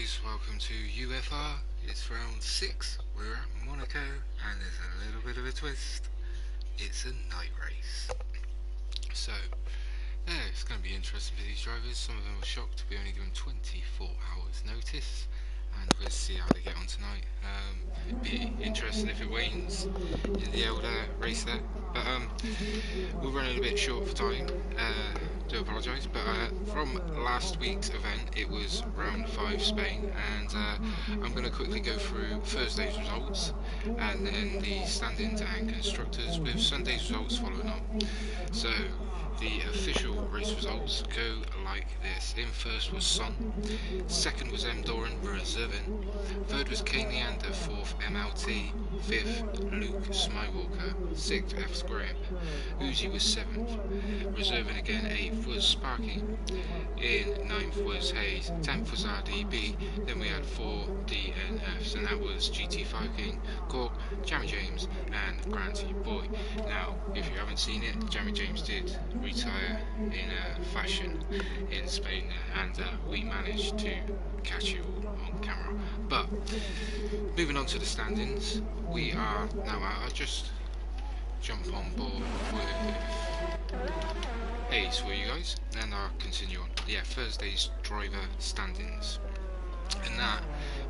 guys, welcome to UFR. It's round 6, we're at Monaco, and there's a little bit of a twist. It's a night race. So, yeah, it's going to be interesting for these drivers. Some of them were shocked to be only given 24 hours notice, and we'll see how they get on tonight. It'd be interesting if it wanes in the old race there, but we're running a bit short for time. Do apologise, but from last week's event it was round 5 Spain, and I'm going to quickly go through Thursday's results and then the standings and constructors with Sunday's results following on. So the official race results go like this. In first was Son, second was M. Doran reserving, third was Kane Leander, fourth MLT, fifth Luke Smywalker, sixth F. Graham, Uzi was seventh, reserving again, eighth was Sparky, in ninth was Hayes, 10th was RDB, then we had 4 DNFs, and that was GT5 King, Cork, Jamie James and Granty Boy. Now, if you haven't seen it, Jamie James did retire in fashion in Spain, and we managed to catch it all on camera. But moving on to the standings, we are now I'll just jump on board with Hayes for you guys, and I'll continue on. Yeah, Thursday's driver standings, and that,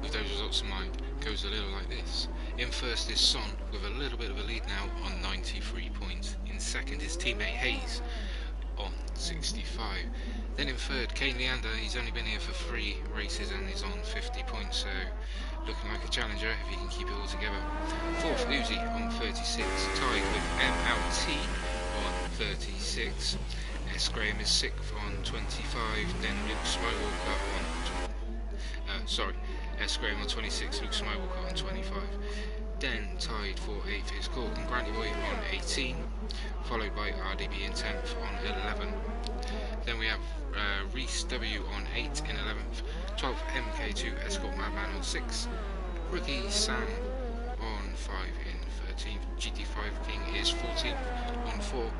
with those results in mind, goes a little like this. In first is Son with a little bit of a lead now on 93 points. In second is teammate Hayes on 65. Then in third, Kane Leander. He's only been here for 3 races and is on 50 points, so looking like a challenger if he can keep it all together. Fourth, Uzi on 36, tied with MLT on 36. S. Graham is 6th on 25, then Luke Smywalker on S. Graham on 26, Luke Smywalker on 25. Then tied for 8th is Cork and Granty Boy on 18, followed by RDB in 10th on 11. Then we have Reese W on 8 in 11th, 12th MK2 Escort Madman on 6, Rookie Sam on 5 in 13th, GT5 King is 14th on 4.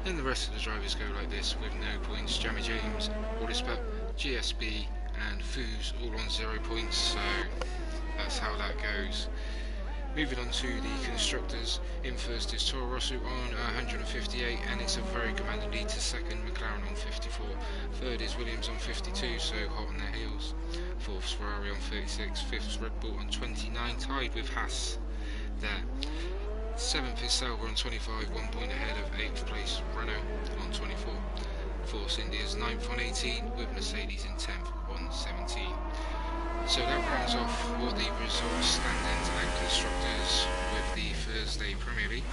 Then the rest of the drivers go like this with no points. Jamie James, Audispa, GSB and Foos all on 0 points, so that's how that goes. Moving on to the constructors, in first is Toro Rosso on 158, and it's a very commanding lead to second, McLaren on 54. Third is Williams on 52, so hot on their heels. Fourth, Ferrari on 36, fifth, Red Bull on 29, tied with Haas there. Seventh is Sauber on 25, 1 point ahead of 8th place Renault on 24. Force India's 9th on 18, with Mercedes in 10th on 17. So that rounds off all the results, standings and constructors with the Thursday Premier League.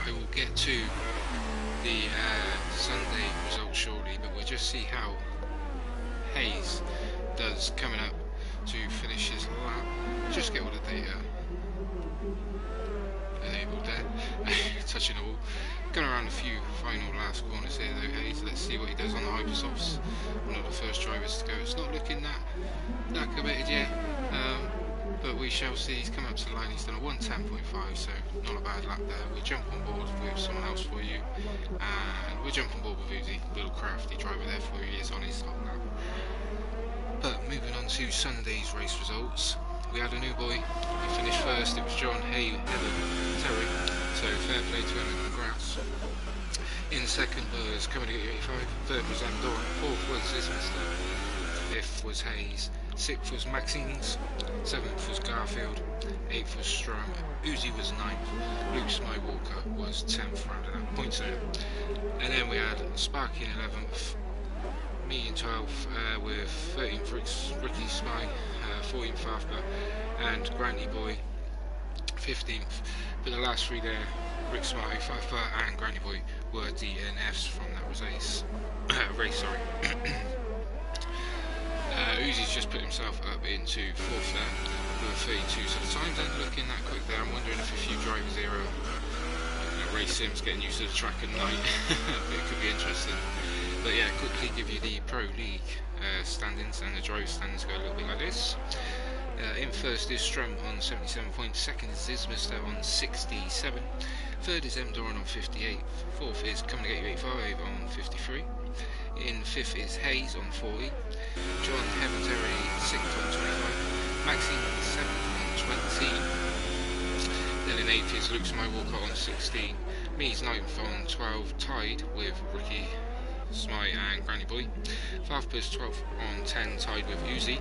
I will get to the Sunday results shortly, but we'll just see how Hayes does coming up to finish his lap. Just get all the data enabled there. Touching the wall. Going around a few final last corners here though, Hayes. Let's see what he does on the Hypersofts. One of the first drivers to go. It's not looking that committed yet, but we shall see. He's come up to the line, he's done a 1:10.5, so not a bad lap there. We'll jump on board with someone else for you, and we'll jump on board with Uzi, little crafty driver there for you. He is on his top lap. But moving on to Sunday's race results, we had a new boy. He finished first. It was John Terry. So fair play to him and congrats. In second was coming to get 85. Third was M. Doran. Fourth was Isminster. Fifth was Hayes. Sixth was Maxines. Seventh was Garfield. Eighth was Strum. Uzi was 9th. Luke Smywalker was 10th, rounding up points there. And then we had Sparky in 11th. Me in 12th with 13th Ricky Spy, 14th Farfka, and Granty Boy 15th. But the last 3 there, Rick Spy, Farfka and Granty Boy, were DNFs from that race. Uzi's just put himself up into 4th there with 32, so the times aren't looking that quick there. I'm wondering if a few drivers here are looking at race sims, getting used to the track at night. But it could be interesting. But yeah, quickly give you the Pro League standings, and the driver standings go a little bit like this. In first is Strum on 77 points, second is Isminster on 67, third is M. Doran on 58, fourth is Coming to Get You 85 on 53, In 5th is Hayes on 40. John Heaventerry 6th on 25. Maxine 7th on 20. Then in 8th is Luke Smywalker on 16. Me's 9th on 12, tied with Ricky Smite and Granny Boy. Farfpus 12th on 10, tied with Uzi.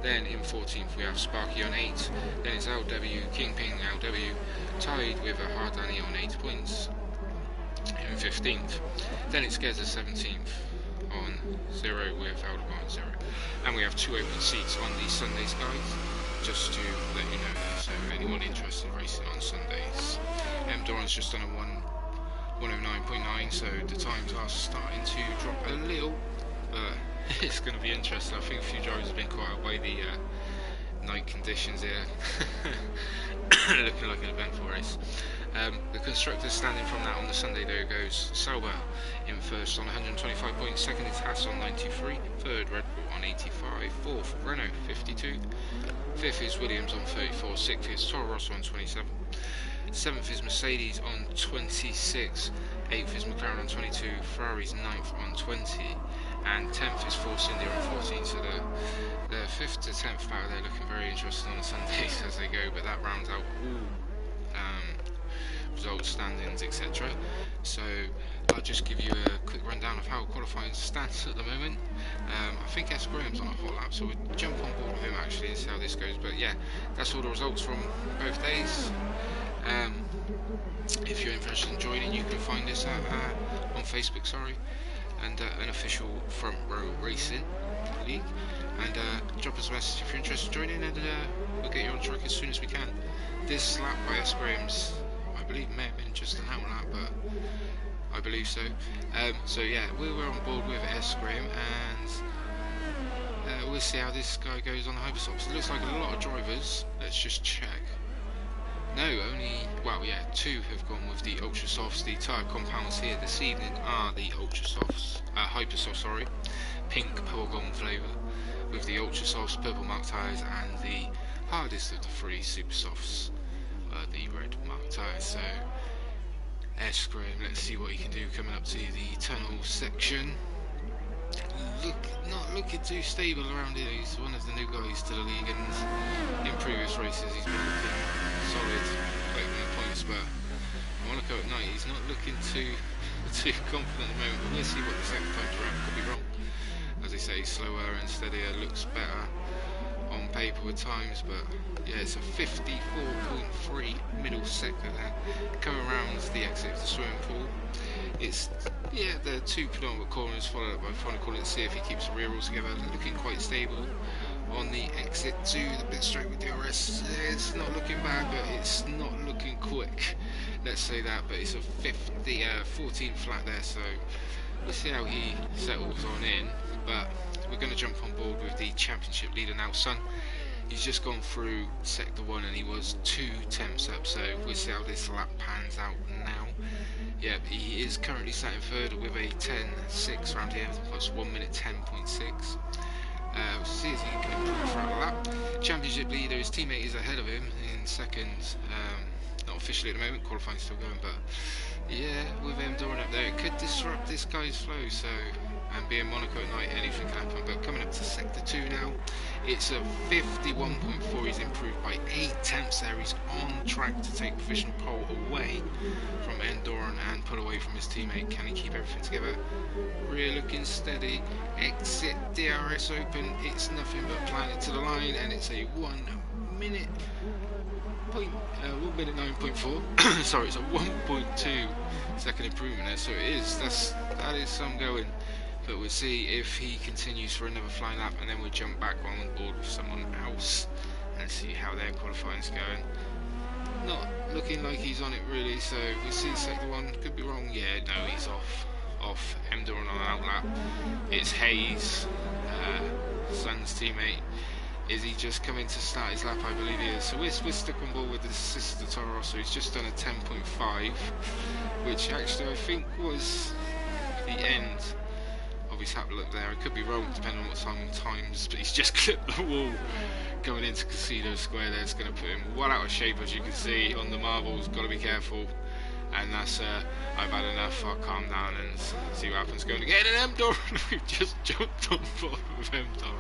Then in 14th we have Sparky on 8. Then it's LW, Kingpin LW, tied with a Hard Danny on 8 points. In 15th. Then it's Geza 17th on 0 with Aldebaran on 0. And we have 2 open seats on the Sundays, guys, just to let you know that. So anyone interested in racing on Sundays. Doran's just done a 109.9, so the times are starting to drop a little, but it's going to be interesting. I think a few drivers have been caught out by the night conditions here. Looking like an eventful race. The constructors standing from that on the Sunday though goes Sauber in 1st on 125 points, 2nd is Haas on 93, 3rd Red Bull on 85, 4th Renault 52, 5th is Williams on 34, 6th is Toro Rosso on 27, 7th is Mercedes on 26, 8th is McLaren on 22, Ferrari's 9th on 20, and 10th is Force India on 14. So the 5th to 10th battle, they're looking very interesting on the Sundays as they go, but that rounds out all results, standings, etc. So I'll just give you a quick rundown of how qualifying stands at the moment. I think S. Graham's on a hot lap, so we'll jump on board with him actually and see how this goes. But yeah, that's all the results from both days. If you're interested in joining, you can find us on Facebook, and an official Front Row Racing League, and drop us a message if you're interested in joining, and we'll get you on track as soon as we can. This lap by S. Graham's, I believe, may have been just an out lap, but I believe so. So yeah, we were on board with S. Graham, and we'll see how this guy goes on the Hypersofts. It looks like a lot of drivers. Let's just check. No, only, well, yeah, 2 have gone with the Ultra Softs. The tyre compounds here this evening are the Ultra Softs, Hypersofts, pink Polygon flavour, with the Ultra Softs, purple mark tyres, and the hardest of the 3 Super Softs, the red mark tyres. So, S. Graham, let's see what he can do coming up to the tunnel section. Not looking too stable around here. He's one of the new guys to the league, and in previous races he's been looking solid, taking the points, but Monaco at night, he's not looking too confident at the moment. But we'll see what the second time's around. Could be wrong. As they say, slower and steadier looks better on paper with times, but yeah, it's a 54.3 middle sector there. Coming around the exit of the swimming pool. It's, yeah, there are 2 predominant corners followed up by final corner to see if he keeps the rear all together, looking quite stable. On the exit to the pit straight with DRS, it's not looking bad, but it's not looking quick, let's say that. But it's a 14 flat there, so we'll see how he settles on in. But we're going to jump on board with the championship leader now, Sun. He's just gone through sector 1 and he was 2 tenths up, so we'll see how this lap pans out now. Yep, he is currently sat in 3rd with a 10.6 round here, plus 1 minute 10.6. We'll see if he can improve throughout the lap. Championship leader, his teammate is ahead of him in 2nd. Not officially at the moment, qualifying still going, but yeah, with him Doran up there, it could disrupt this guy's flow. So, and being Monaco at night, anything can happen. But coming up to sector 2 now, it's a 51.4. He's improved by 8 tenths there. He's on track to take provisional pole away from Endoran and pull away from his teammate. Can he keep everything together? Rear looking steady. Exit DRS open. It's nothing but planet to the line, and it's a 1 minute 9.4. Sorry, it's a 1.2 second improvement there. So it is. That is some going. But we'll see if he continues for another flying lap, and then we'll jump back on board with someone else and see how their qualifying's going. Not looking like he's on it really, so we'll see sector 1. Could be wrong. Yeah, no, he's off Emdoran on an out lap. It's Hayes, Sun's teammate. Is he just coming to start his lap? I believe he is. So we're stuck on board with the sister Toro Rosso. He's just done a 10.5, which actually I think was the end of his lap look there. I could be wrong depending on what times, but he's just clipped the wall going into Casino Square there. It's going to put him well out of shape, as you can see on the marbles. Got to be careful. and that's I've had enough. I'll calm down and see what happens. Going to get an M door. We've just jumped on board with M door,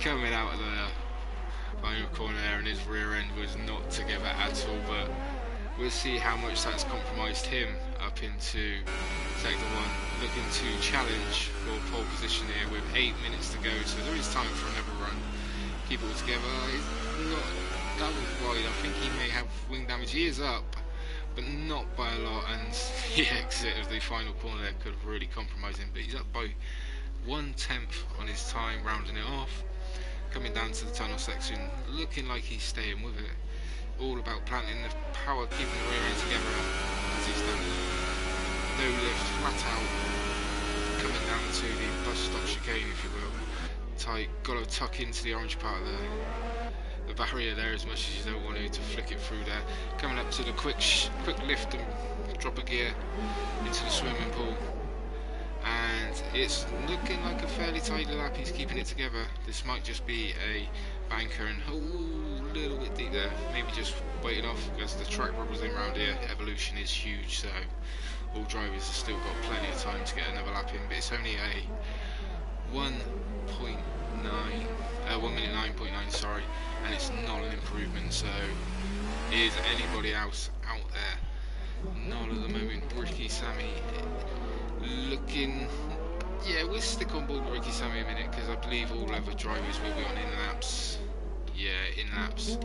coming out of the final corner there, and his rear end was not together at all. But we'll see how much that's compromised him up into sector 1, looking to challenge for pole position here with 8 minutes to go, so there is time for another run. Keep it all together. He's not that wide. I think he may have wing damage. He is up, but not by a lot, and the exit of the final corner there could have really compromised him, but he's up by 1/10 on his time, rounding it off. Coming down to the tunnel section, looking like he's staying with it. All about planting the power, keeping the rear end together as he's done. No lift, flat out. Coming down to the bus stop chicane, if you will. Tight, got to tuck into the orange part of the barrier there as much as you don't want to flick it through there. Coming up to the quick lift and drop a gear into the swimming pool. And it's looking like a fairly tight lap. He's keeping it together. This might just be a banker, and a little bit deep there. Maybe just waiting off because the track rubbers in around here. Evolution is huge, so all drivers have still got plenty of time to get another lap in. But it's only a 1 minute 9.9, sorry, and it's not an improvement. So is anybody else out there? Not at the moment. Ricky Sammy. Looking, yeah, we'll stick on board with Ricky Sammy a minute because I believe all other drivers will be on in laps. Yeah, in laps,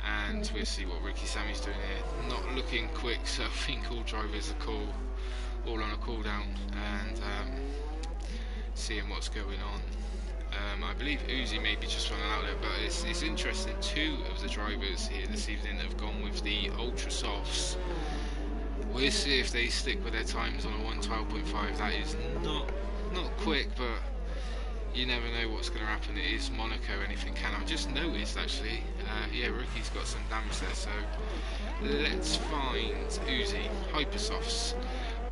and we'll see what Ricky Sammy's doing here. Not looking quick, so I think all drivers are all on a cool down and seeing what's going on. I believe Uzi may be just running out there, but it's interesting. 2 of the drivers here this evening have gone with the ultra softs. We'll see if they stick with their times on a 1:12.5. That is not quick, but you never know what's going to happen. It is Monaco, anything can. I've just noticed actually, yeah, Ricky's got some damage there, so let's find Uzi. Hypersofts,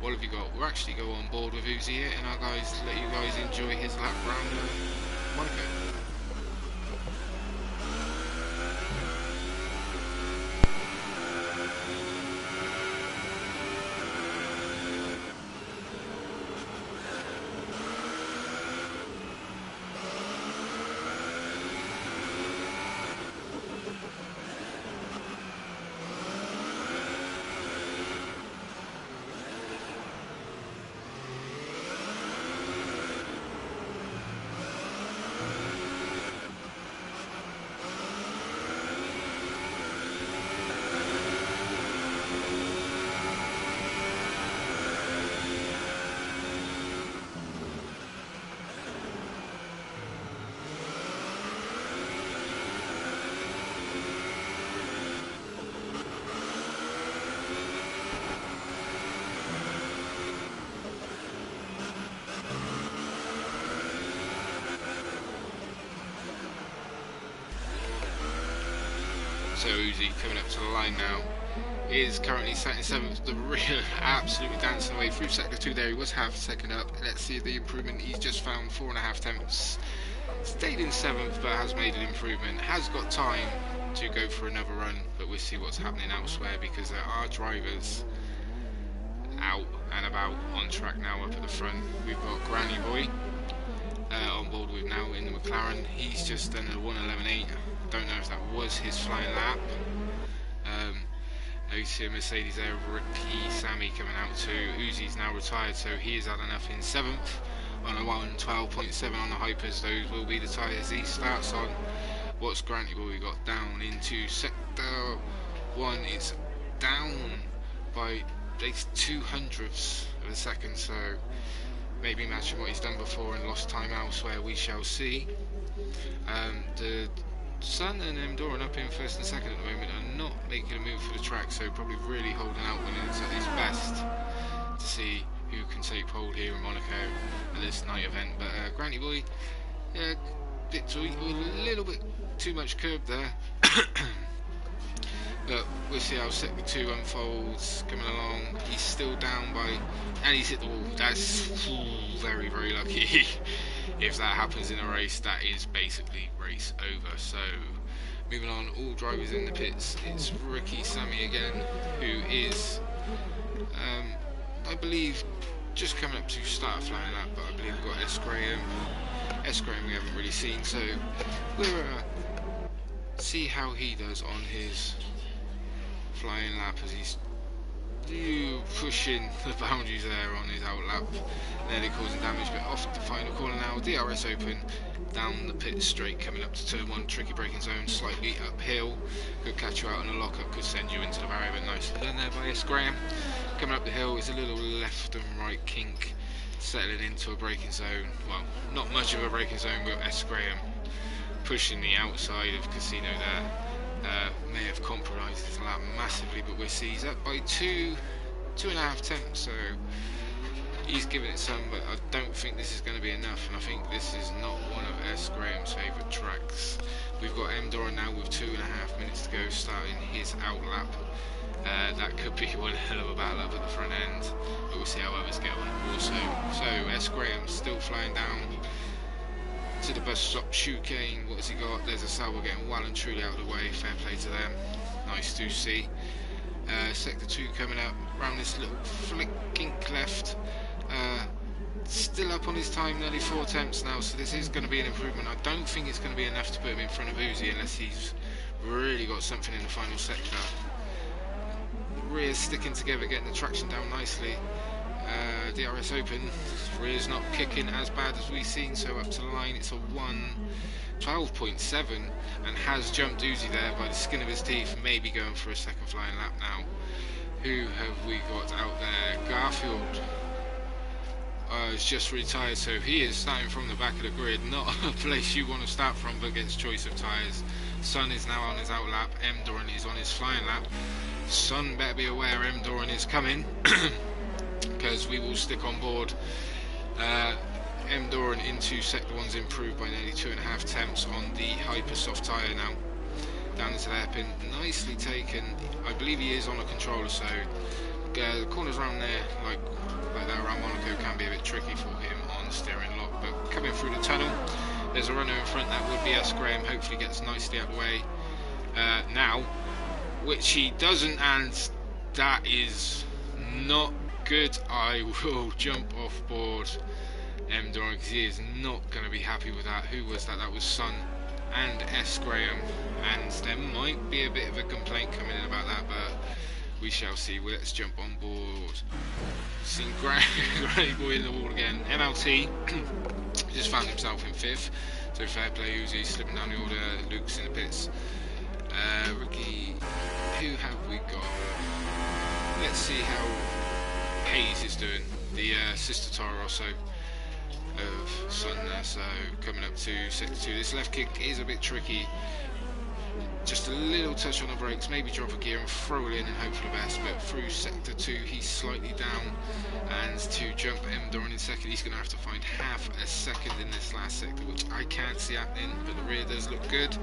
what have you got? We'll actually go on board with Uzi here, and I'll let you guys enjoy his lap round Monaco. So Uzi coming up to the line now is currently sat in 7th. The rear absolutely dancing away through sector 2 there. He was half a second up. Let's see the improvement. He's just found 4.5 tenths. Stayed in 7th but has made an improvement. Has got time to go for another run, but we'll see what's happening elsewhere because there are drivers out and about on track now up at the front. We've got Granny Boy on board with now in the McLaren. He's just done a 1:11.8. Don't know if that was his flying lap. You see a Mercedes there, Ricky Sammy coming out too. Uzi's now retired, so he is had enough in 7th on a 1:12.7 on the hypers. Those will be the tyres he starts on. What's Granty Boy got down into sector 1? It's down by 0.02 of a second, so maybe matching what he's done before and lost time elsewhere. We shall see. The Sun and Doran up in 1st and 2nd at the moment are not making a move for the track, so probably really holding out when it's at his best to see who can take hold here in Monaco at this night event. But Granty Boy, a little bit too much curb there. But we'll see how sector 2 unfolds coming along. He's still down by, and he's hit the wall. That's very, very lucky. If that happens in a race, that is basically race over. So moving on, all drivers in the pits. It's Ricky Sammy again, who is, I believe, just coming up to start a flying lap, but I believe we've got S. Graham. S. Graham we haven't really seen, so we'll see how he does on his flying lap as he's pushing the boundaries there on his out lap, nearly causing damage. But off the final corner now, DRS open, down the pit straight, coming up to turn 1, tricky braking zone, slightly uphill, could catch you out on a lockup, could send you into the barrier, but nicely done there by S. Graham. Coming up the hill is a little left and right kink, settling into a braking zone. Well, not much of a braking zone, but S. Graham pushing the outside of Casino there. May have compromised his lap massively, but we'll see. He's up by 2.5 tenths, so he's giving it some, but I don't think this is going to be enough, and I think this is not one of S. Graham's favourite tracks. We've got M. Doran now with 2.5 minutes to go, starting his out lap. That could be one hell of a battle up at the front end, but we'll see how others get on also. So S. Graham still flying down to the bus stop chicane. What has he got? There's a Sauber getting well and truly out of the way. Fair play to them. Nice to see. Sector 2 coming up around this little flick kink left. Still up on his time, nearly 4 tenths now, so this is going to be an improvement. I don't think it's going to be enough to put him in front of Uzi unless he's really got something in the final sector. Rear's sticking together, getting the traction down nicely. DRS open, rear's not kicking as bad as we've seen, so up to the line it's a 1:12.7 and has jumped Uzi there by the skin of his teeth, maybe going for a second flying lap now. Who have we got out there? Garfield is just retired, so he is starting from the back of the grid, not a place you want to start from, but gets choice of tyres. Sun is now on his out lap, M. Doran is on his flying lap. Sun better be aware M. Doran is coming because we will stick on board. M. Doran into sector 1's improved by nearly 2.5 tenths on the hyper soft tyre now. Down into the hairpin, nicely taken. I believe he is on a controller, so the corners around there, like that around Monaco, can be a bit tricky for him on steering lock. But coming through the tunnel, there's a runner in front, that would be S. Graham. Hopefully gets nicely out of the way now, which he doesn't, and that is not good. I will jump off board M. Doran because he is not going to be happy with that. Who was that? That was Sun and S. Graham, and there might be a bit of a complaint coming in about that, but we shall see. Well, let's jump on board. Seen Grey Boy in the wall again. MLT just found himself in 5th, so fair play. Uzi slipping down the order. Luke's in the pits. Ricky, who have we got? Let's see how Hayes is doing. The sister Toro Rosso of Sun there. So coming up to sector 2. This left kick is a bit tricky. Just a little touch on the brakes, maybe drop a gear and throw it in and hope for the best, but through sector 2 he's slightly down, and to jump M. Doran in second, he's going to have to find half a second in this last sector, which I can't see happening, but the rear does look good.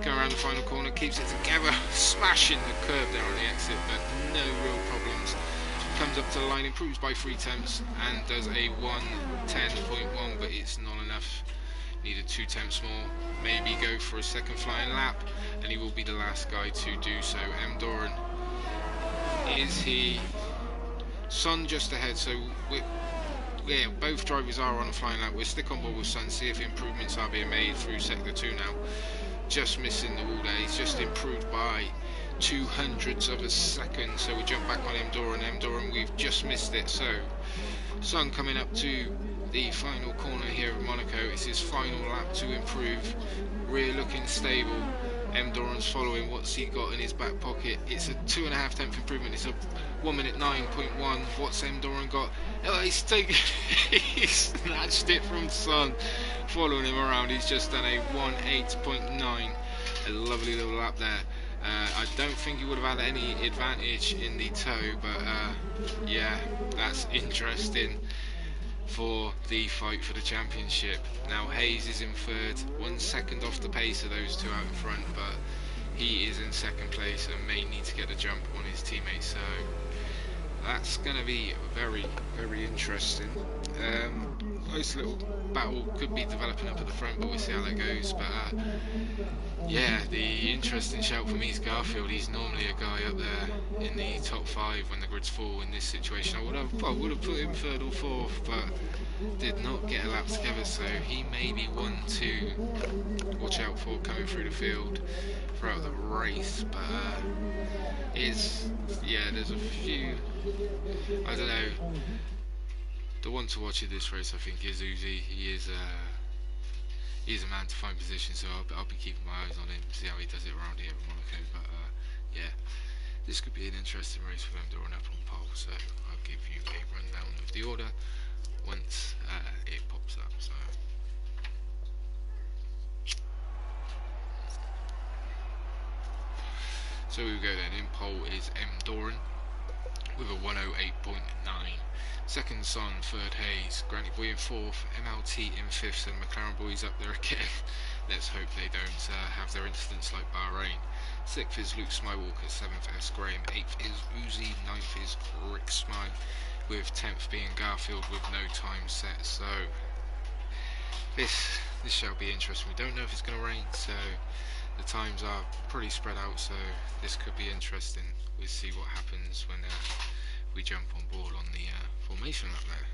Going around the final corner, keeps it together, smashing the curb there on the exit, but no real problems. Comes up to the line, improves by 3 tenths, and does a 1:10.1, but it's not enough. Needed 2 tenths more, maybe go for a second flying lap, and he will be the last guy to do so. M. Doran, is he? Sun just ahead, so yeah, both drivers are on a flying lap. We'll stick on board with Sun, see if improvements are being made through sector 2 now. Just missing the wall there, he's just improved by 0.02 of a second, so we jump back on M. Doran. M. Doran, we've just missed it, so Sun coming up to the final corner here of Monaco. It's his final lap to improve. Rear looking stable. M. Doran's following. What's he got in his back pocket? It's a 2.5 tenth improvement. It's a 1:09.1. What's M. Doran got? Oh, he's taken he snatched it from Sun. Following him around, he's just done a 1:08.9. A lovely little lap there. I don't think he would have had any advantage in the tow, but yeah, that's interesting for the fight for the championship. Now Hayes is in 3rd, 1 second off the pace of those two out in front, but he is in second place and may need to get the jump on his teammates. So that's going to be very, very interesting. Nice little battle could be developing up at the front, but we'll see how that goes. But yeah, the interesting shout for me is Garfield. He's normally a guy up there in the top 5 when the grid's full. In this situation, I would have put him 3rd or 4th, but did not get a lap together, so he may be one to watch out for coming through the field throughout the race. But there's a few, I don't know. The one to watch in this race, I think, is Uzi. He's a man to find position, so I'll be keeping my eyes on him, see how he does it around here at Monaco. But yeah, this could be an interesting race for them to run up on pole, so I'll give you a rundown of the order once it pops up. So we go then. In pole is M. Doran with a 108.9. Second Son, 3rd Hayes, Granny Boy in 4th, MLT in 5th, and McLaren Boys up there again. Let's hope they don't have their incidents like Bahrain. 6th is Luke Smywalker, 7th S. Graham, 8th is Uzi, 9th is Rick Smythe, with 10th being Garfield with no time set. So this shall be interesting. We don't know if it's going to rain, so the times are pretty spread out, so this could be interesting. We'll see what happens when we jump on board on the formation up there.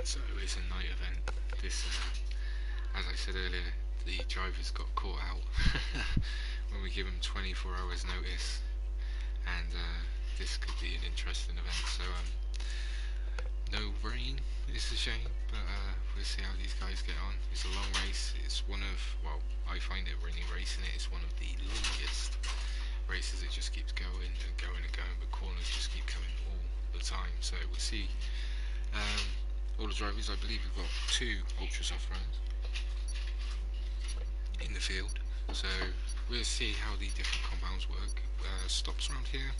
So it's a night event. This, as I said earlier, the drivers got caught out when we give them 24 hours notice, and this could be an interesting event. So no rain, it's a shame, but we'll see how these guys get on. It's a long race. It's one of, well, I find it really racing it. It's one of the longest races. It just keeps going and going and going, but corners just keep coming all the time. So we'll see. All the drivers, I believe we've got 2 ultra soft runs in the field. So we'll see how the different compounds work. Stops around here.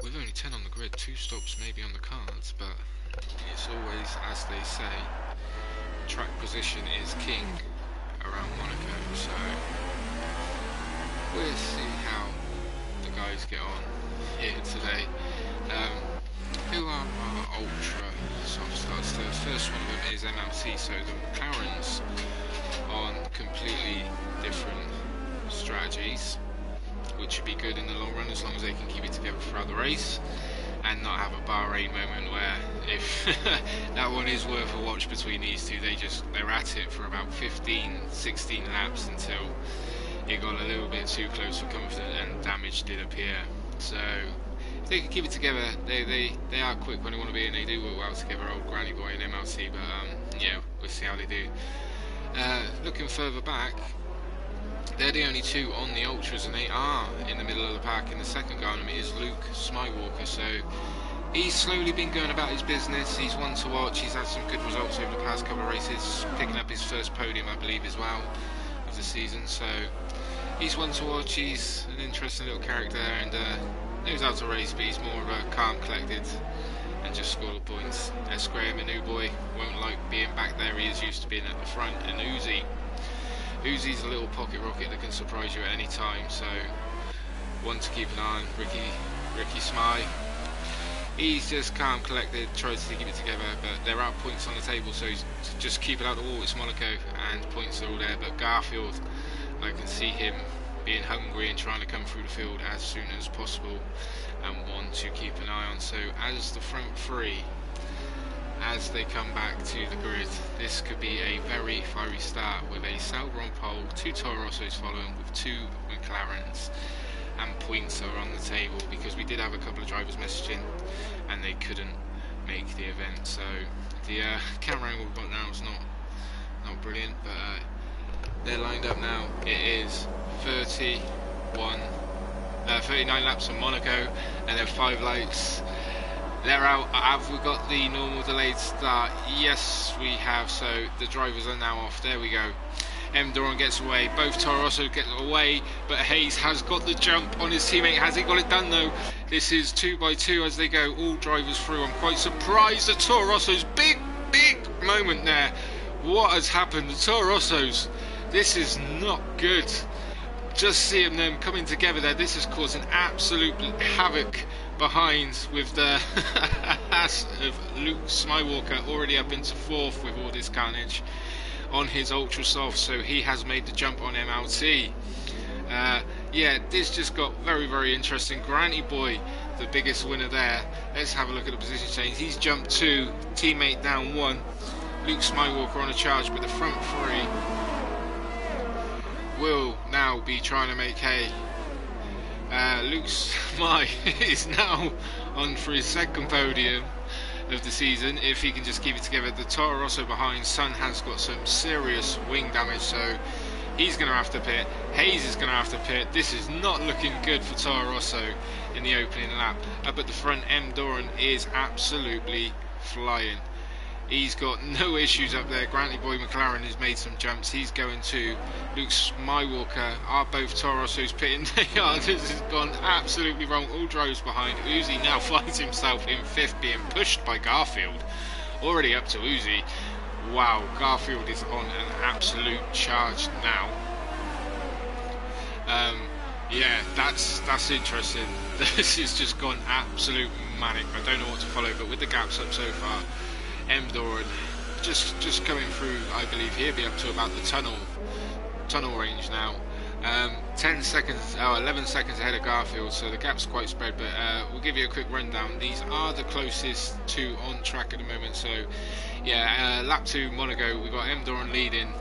With only 10 on the grid, 2 stops maybe on the cards, but it's always, as they say, track position is king around Monaco, so we'll see how the guys get on here today. Who are our ultra soft starts? The first one of them is MLT, so the McLarens on completely different strategies, which should be good in the long run as long as they can keep it together throughout the race and not have a Bahrain moment where, if that one is worth a watch between these two, they're at it for about 15-16 laps until it got a little bit too close for comfort and damage did appear. So if they can keep it together, they are quick when they want to be, and they do work well together, old Granny Boy and MLT. But yeah, we'll see how they do. Looking further back, they're the only 2 on the ultras, and they are in the middle of the pack. And the second guy on them is Luke Smywalker. So he's slowly been going about his business. He's one to watch. He's had some good results over the past couple of races, picking up his first podium, I believe, as well, of the season. So he's one to watch. He's an interesting little character, and knows how to race, but he's more of a calm, collected, and just score the points. S. Graham, a new boy, won't like being back there. He is used to being at the front. And Uzi's a little pocket rocket that can surprise you at any time, so one to keep an eye on. Ricky Smythe, he's just calm, collected, tries to keep it together, but there are points on the table, so he's just keep it out the wall. It's Monaco and points are all there. But Garfield, I can see him being hungry and trying to come through the field as soon as possible, and one to keep an eye on. So as the front 3, as they come back to the grid, this could be a very fiery start with a Sauber on pole, 2 Toro Rossos following with 2 McLarens, and points are on the table, because we did have a couple of drivers messaging and they couldn't make the event. So the camera angle we've got now is not brilliant, but they're lined up now. It is 39 laps on Monaco, and then 5 laps. They're out. Have we got the normal delayed start? Yes, we have. So the drivers are now off. There we go. M. Doran gets away, both Toro Rosso get away, but Hayes has got the jump on his teammate. Has he got it done though? This is 2 by 2 as they go, all drivers through. I'm quite surprised at Toro Rosso's big moment there. What has happened? The Toro Rossos, this is not good. Just seeing them coming together there, this has caused an absolute havoc behind with the ass of Luke Smywalker already up into 4th with all this carnage on his ultra soft, so he has made the jump on MLT. Yeah, this just got very interesting. Granny Boy, the biggest winner there. Let's have a look at the position change. He's jumped 2, teammate down 1. Luke Smywalker on a charge, but the front 3 will now be trying to make hay. Luke Smy is now on for his 2nd podium of the season, if he can just keep it together. The Toro Rosso behind, Sun has got some serious wing damage, so he's going to have to pit. Hayes is going to have to pit. This is not looking good for Toro Rosso in the opening lap. Up at the front, M. Doran is absolutely flying. He's got no issues up there. Grantley Boy McLaren has made some jumps. He's going to Luke Smywalker. Are both Toro Rossos pitting? They are. This has gone absolutely wrong. All drivers behind. Uzi now finds himself in 5th, being pushed by Garfield. Already up to Uzi. Wow, Garfield is on an absolute charge now. Yeah, that's interesting. This has just gone absolute manic. I don't know what to follow, but with the gaps up so far, M. Doran just coming through. I believe he'll be up to about the tunnel range now. 11 seconds ahead of Garfield, so the gap's quite spread, but we'll give you a quick rundown. These are the closest 2 on track at the moment, so yeah, lap 2 Monaco, we've got M. Doran leading,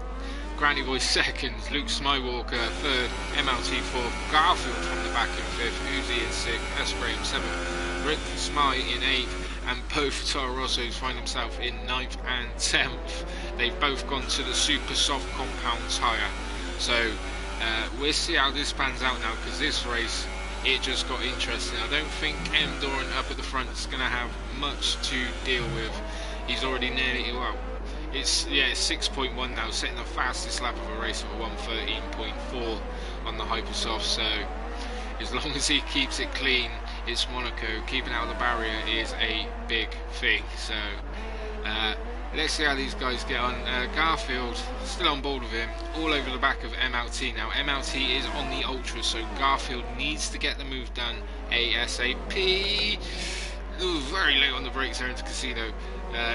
Granny Boy 2nd, Luke Smywalker 3rd, MLT 4th, Garfield from the back in 5th, Uzi in 6th, Esprame 7th, Rick Smy in 8th, and both Toro Rossos find himself in 9th and 10th. They've both gone to the super soft compound tyre, so we'll see how this pans out now, because this race, it just got interesting. I don't think M. Doran up at the front is going to have much to deal with. He's already nearly, well, it's 6.1 now, setting the fastest lap of a race of a 1:13.4 on the Hypersoft, so as long as he keeps it clean, it's Monaco. Keeping out of the barrier is a big thing, so let's see how these guys get on. Garfield still on board with him, all over the back of MLT now. MLT is on the Ultra, so Garfield needs to get the move done ASAP. Ooh, very late on the brakes there into Casino.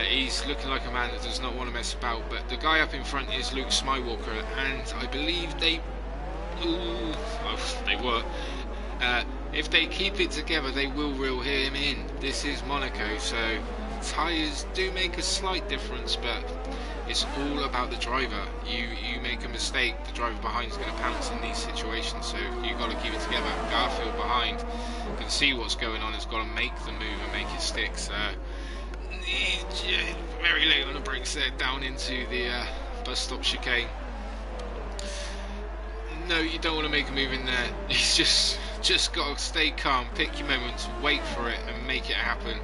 He's looking like a man that does not want to mess about, but the guy up in front is Luke Smywalker, and I believe they were. If they keep it together, they will reel him in. This is Monaco, so tyres do make a slight difference, but it's all about the driver. You make a mistake, the driver behind is going to pounce in these situations, so you've got to keep it together. Garfield behind can see what's going on, has got to make the move and make it stick, so very late on the brakes there, down into the bus stop chicane. No, you don't want to make a move in there. It's just got to stay calm, pick your moments, wait for it and make it happen.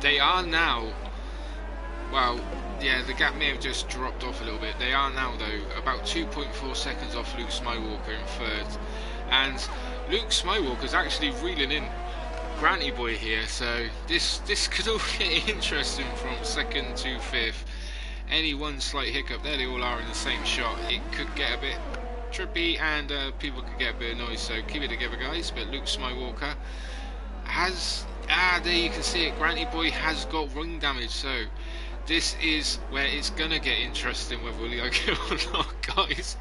They are now, well, yeah, the gap may have just dropped off a little bit. They are now, though, about 2.4 seconds off Luke Smywalker in 3rd. And Luke Smywalker's actually reeling in Granny Boy here, so this could all get interesting from 2nd to 5th. Any one slight hiccup, there they all are in the same shot, it could get a bit trippy and people could get a bit annoyed, so keep it together guys. But Luke Smywalker has, there you can see it, Granny Boy has got wing damage, so this is where it's gonna get interesting whether we like it or not, guys.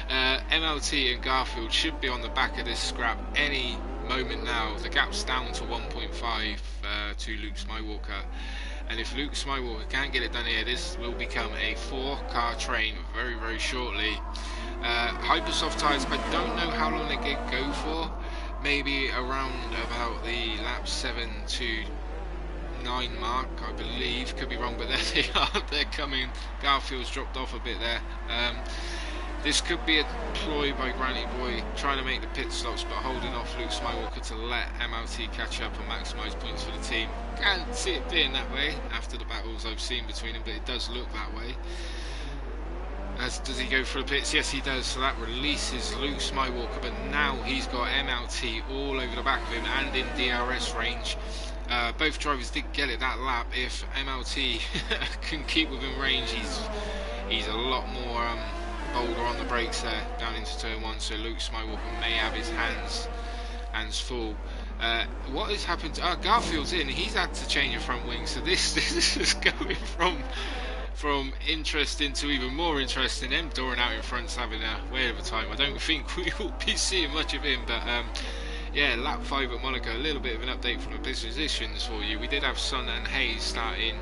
MLT and Garfield should be on the back of this scrap any moment now. The gap's down to 1.5 to Luke Smywalker, and if Luke Smywalker can't get it done here, this will become a 4-car train very shortly. Hypersoft tyres, I don't know how long they go for, maybe around about the lap 7 to 9 mark, I believe, could be wrong, but there they are, they're coming. Garfield's dropped off a bit there. This could be a ploy by Granny Boy, trying to make the pit stops but holding off Luke Smywalker to let MLT catch up and maximise points for the team. Can't see it being that way after the battles I've seen between them, but it does look that way. Does he go for the pits? Yes, he does. So that releases Luke Smywalker, but now he's got MLT all over the back of him and in DRS range. Both drivers did get it that lap. If MLT can keep within range, he's a lot more bolder on the brakes there down into turn 1. So Luke Smywalker may have his hands full. What has happened? Garfield's in. He's had to change a front wing. So this is going from interesting to even more interesting. M. Doran out in front's having a whale of a time. I don't think we will be seeing much of him, but yeah, lap 5 at Monaco. A little bit of an update from the positions for you. We did have Sun and Hayes starting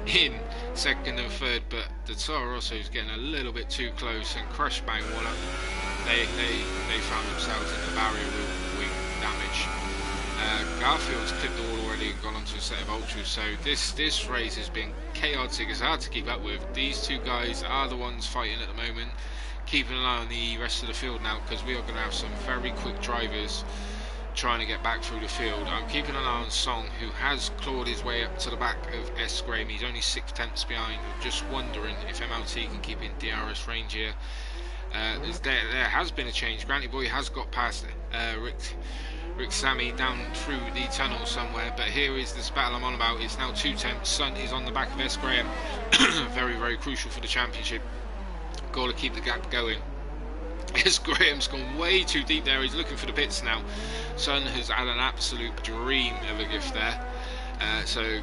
in second and third, but the Toro Rosso is getting a little bit too close and crash bang one up. They found themselves in the barrier with wing damage. Garfield's clipped the wall already and gone onto a set of ultras, so this race has been chaotic. It's hard to keep up with. These two guys are the ones fighting at the moment. Keeping an eye on the rest of the field now, because we are going to have some very quick drivers trying to get back through the field. I'm keeping an eye on Song, who has clawed his way up to the back of S. Graham. He's only 6 tenths behind. I'm just wondering if MLT can keep in DRS range here. There has been a change. Granty Boy has got past Rick Sammy down through the tunnel somewhere, but here is this battle I'm on about. It's now 2 tenths. Sun is on the back of S. Graham. Very, very crucial for the championship. Got to keep the gap going. S. Graham's gone way too deep there. He's looking for the pits now. Sun has had an absolute dream of a gift there. So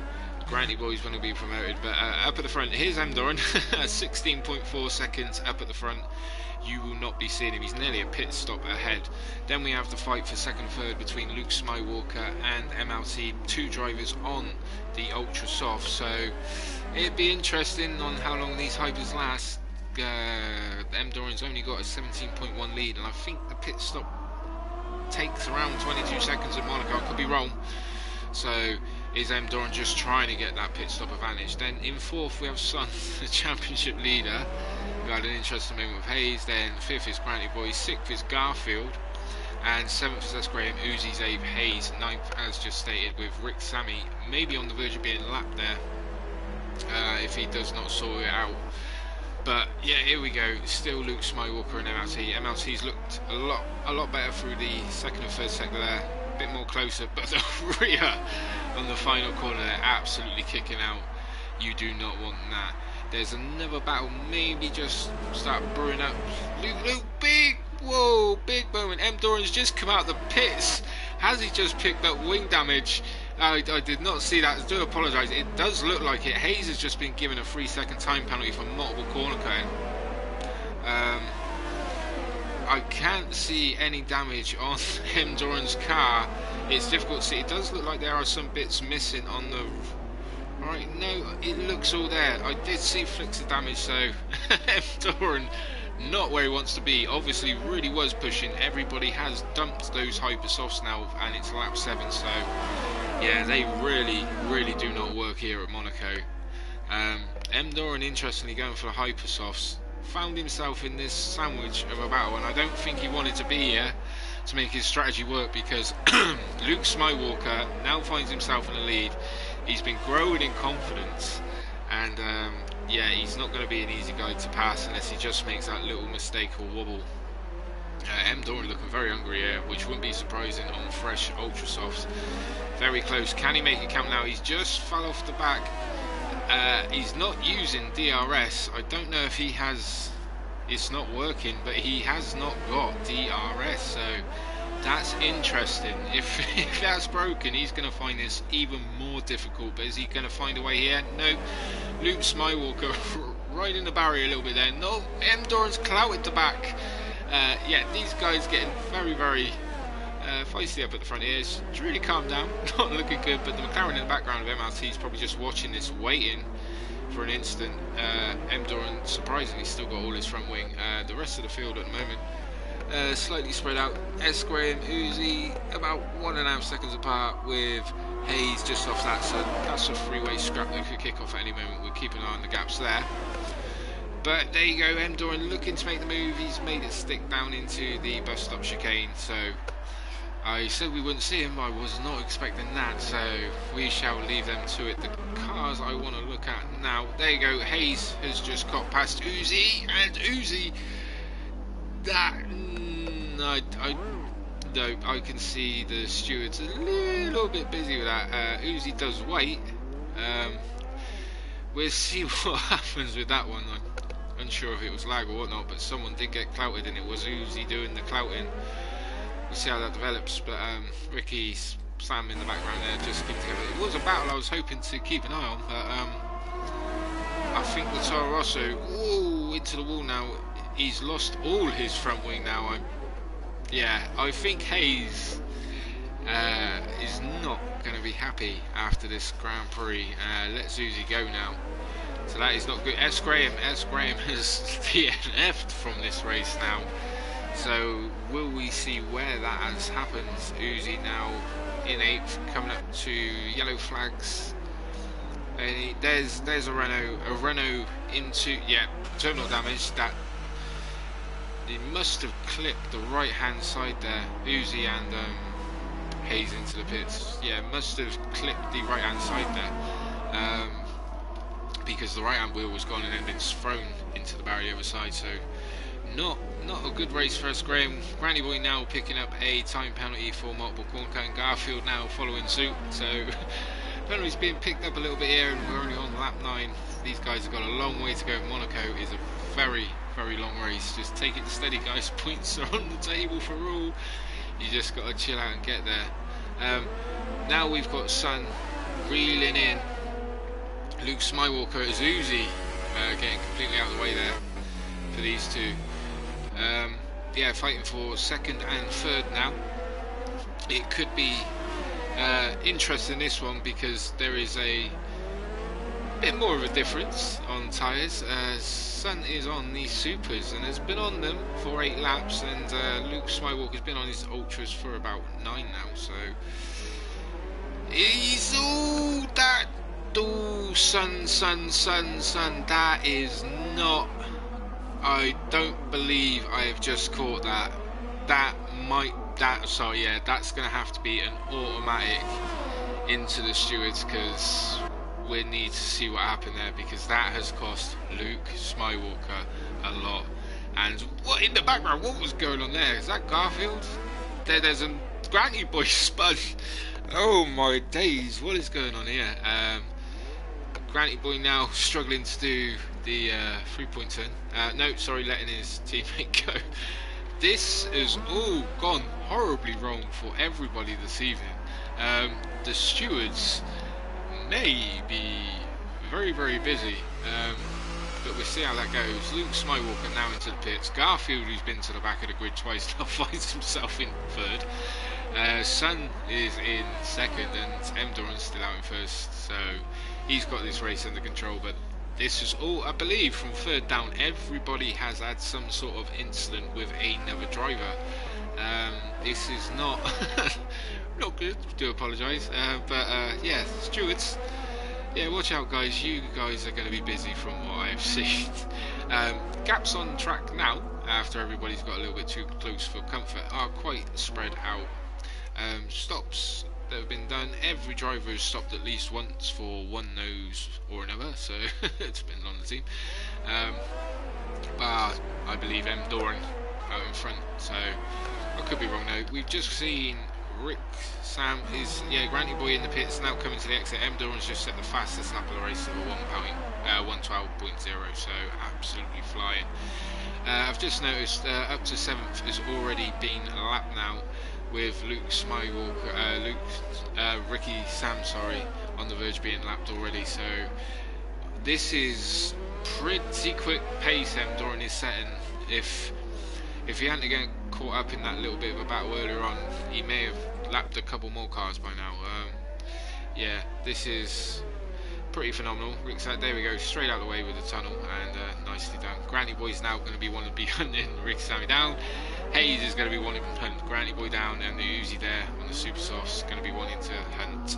Granty Boy's going to be promoted. But up at the front, here's M. Doran. 16.4 seconds up at the front. You will not be seeing him. He's nearly a pit stop ahead. Then we have the fight for second, third between Luke Smywalker and MLT. 2 drivers on the ultra soft. So it'd be interesting on how long these hypers last. M. Doran's only got a 17.1 lead, and I think the pit stop takes around 22 seconds at Monaco. I could be wrong. So is M. Doran just trying to get that pit stop advantage? Then in 4th we have Sun, the championship leader, who had an interesting moment with Hayes. Then 5th is Granty Boy, 6th is Garfield, and 7th is S. Graham, Uzi, Zabe, Hayes. 9th, as just stated, with Rick Sammy maybe on the verge of being lapped there if he does not sort it out. But yeah, here we go. Still Luke Smywalker and MLT. MLT's looked a lot better through the second and third sector there. A bit more closer, but the rear on the final corner, they're absolutely kicking out. You do not want that. There's another battle, maybe just start brewing up. Luke, big, whoa, big moment. M. Doran's just come out of the pits. Has he just picked up wing damage? I did not see that. I do apologise. It does look like it. Hayes has just been given a 3-second time penalty for multiple corner cutting. I can't see any damage on M. Doran's car. It's difficult to see. It does look like there are some bits missing on the... Right, no, it looks all there. I did see flicks of damage, so M. Doran not where he wants to be. Obviously really was pushing. Everybody has dumped those hyper softs now, and it's lap 7, so yeah, they really do not work here at Monaco. M. Doran, interestingly, going for the hyper softs, found himself in this sandwich of a battle, and I don't think he wanted to be here to make his strategy work, because Luke Smywalker now finds himself in the lead. He's been growing in confidence, and yeah, he's not going to be an easy guy to pass unless he just makes that little mistake or wobble. M. Doran looking very hungry here, which wouldn't be surprising on fresh ultra softs. Very close. Can he make it count now? He's just fell off the back. He's not using DRS. I don't know if he has... It's not working, but he has not got DRS, so that's interesting. If that's broken, he's going to find this even more difficult. But is he going to find a way here? No. Luke Smywalker right in the barrier a little bit there. No, M. Doran's clouted the back. Yeah, these guys getting very feisty up at the front here. It's really calmed down. Not looking good, but the McLaren in the background of MLT is probably just watching this, waiting for an instant. M. Doran surprisingly still got all his front wing. The rest of the field at the moment slightly spread out. S. Graham, Uzi about 1.5 seconds apart, with Hayes just off that, so that's a three-way scrap that could kick off at any moment. We'll keep an eye on the gaps there. But there you go, M. Doran looking to make the move. He's made it stick down into the bus stop chicane, so I said we wouldn't see him, I was not expecting that, so we shall leave them to it. The cars I want to look at now, there you go, Hayes has just got past Uzi, and Uzi, that, I can see the stewards a little bit busy with that. Uzi does wait, we'll see what happens with that one. I'm unsure if it was lag or whatnot, but someone did get clouted and it was Uzi doing the clouting. We'll see how that develops, but Ricky, Sam in the background there just keeping together. It was a battle I was hoping to keep an eye on, but I think the Toro Rosso, into the wall now. He's lost all his front wing now. I think Hayes is not going to be happy after this Grand Prix. Let Uzi go now. So that is not good. S. Graham has DNF'd from this race now. So will we see where that has happened? Uzi now in 8th, coming up to yellow flags. And there's a Renault into terminal damage. That he must have clipped the right hand side there. Uzi and Hayes into the pits. Yeah, must have clipped the right hand side there. Because the right hand wheel was gone and then been thrown into the barrier other side. So not a good race for us. Graham, Granny Boy now picking up a time penalty for multiple corner cut, and Garfield now following suit. So penalties being picked up a little bit here, and we're only on lap 9. These guys have got a long way to go. Monaco is a very long race. Just take it steady, guys. Points are on the table for all. You just got to chill out and get there. Now we've got Sun reeling in. Luke Smywalker as Uzi getting completely out of the way there for these two. Fighting for 2nd and 3rd now. It could be interesting, this one, because there is a bit more of a difference on tyres. Sun is on these supers and has been on them for 8 laps, and Luke Smywalker has been on his ultras for about 9 now. So he's Sun. That is not. I don't believe I have just caught that. That's going to have to be an automatic into the stewards, because we need to see what happened there, because that has cost Luke Smywalker a lot. And what in the background? What was going on there? Is that Garfield? There's a Granny Boy spun. Oh my days! What is going on here? Granny Boy now struggling to do the 3-point turn. Letting his teammate go. This has all gone horribly wrong for everybody this evening. The stewards may be very busy, but we'll see how that goes. Luke Smywalker now into the pits. Garfield, who's been to the back of the grid twice, now finds himself in 3rd. Sun is in 2nd, and M. Doran's still out in 1st, so he's got this race under control. But this is all, I believe, from 3rd down, everybody has had some sort of incident with another driver. This is not not good, do apologise, stewards, watch out, guys. You guys are going to be busy from what I've seen. Gaps on track now, after everybody's got a little bit too close for comfort, are quite spread out. Stops that have been done, every driver has stopped at least once for one nose or another, so it depends on the team. I believe M. Doran out in front, so I could be wrong though. We've just seen Rick Sam is Granny Boy in the pits, now coming to the exit. M. Doran's just set the fastest lap of the race of a 112.0, so absolutely flying. I've just noticed up to 7th has already been lapped now, with Luke Smywalker, Ricky Sam, on the verge being lapped already. So this is pretty quick pace M. Doran is setting. If he hadn't get caught up in that little bit of a battle earlier on, he may have lapped a couple more cars by now. This is pretty phenomenal. Rick Sam, there we go, straight out of the way with the tunnel, and nicely done. Granny Boy's now going to be one to be hunting Rick Sammy down. Hayes is going to be wanting to hunt Granny Boy down, and the Uzi there on the super softs going to be wanting to hunt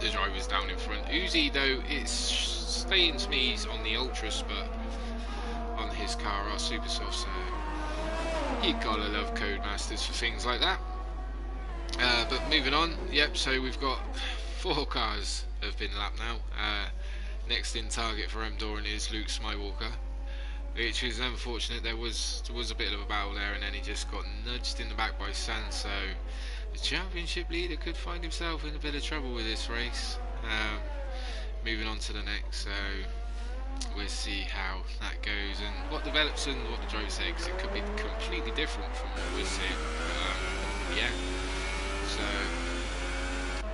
the drivers down in front. Uzi though, it's staying to me, he's on the ultras, but on his car are super softs, so you gotta love Codemasters for things like that. But moving on, yep, so we've got 4 cars have been lapped now. Next in target for Doran is Luke Smywalker, which is unfortunate. There was a bit of a battle there, and then he just got nudged in the back by Sun, so the championship leader could find himself in a bit of trouble with this race. Moving on to the next, so we'll see how that goes and what develops and what the drivers say, because it could be completely different from what we're seeing. Yeah, so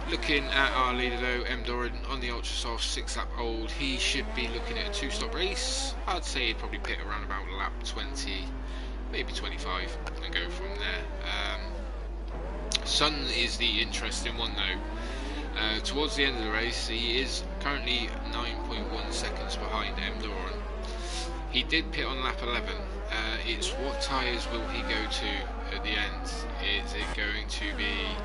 looking at our leader though, Doran on the ultra soft 6 lap old, he should be looking at a 2-stop race. I'd say he'd probably pit around about lap 20, maybe 25, and go from there. Sun is the interesting one though. Towards the end of the race, he is currently 9.1 seconds behind Doran. He did pit on lap 11. It's what tyres will he go to at the end? Is it going to be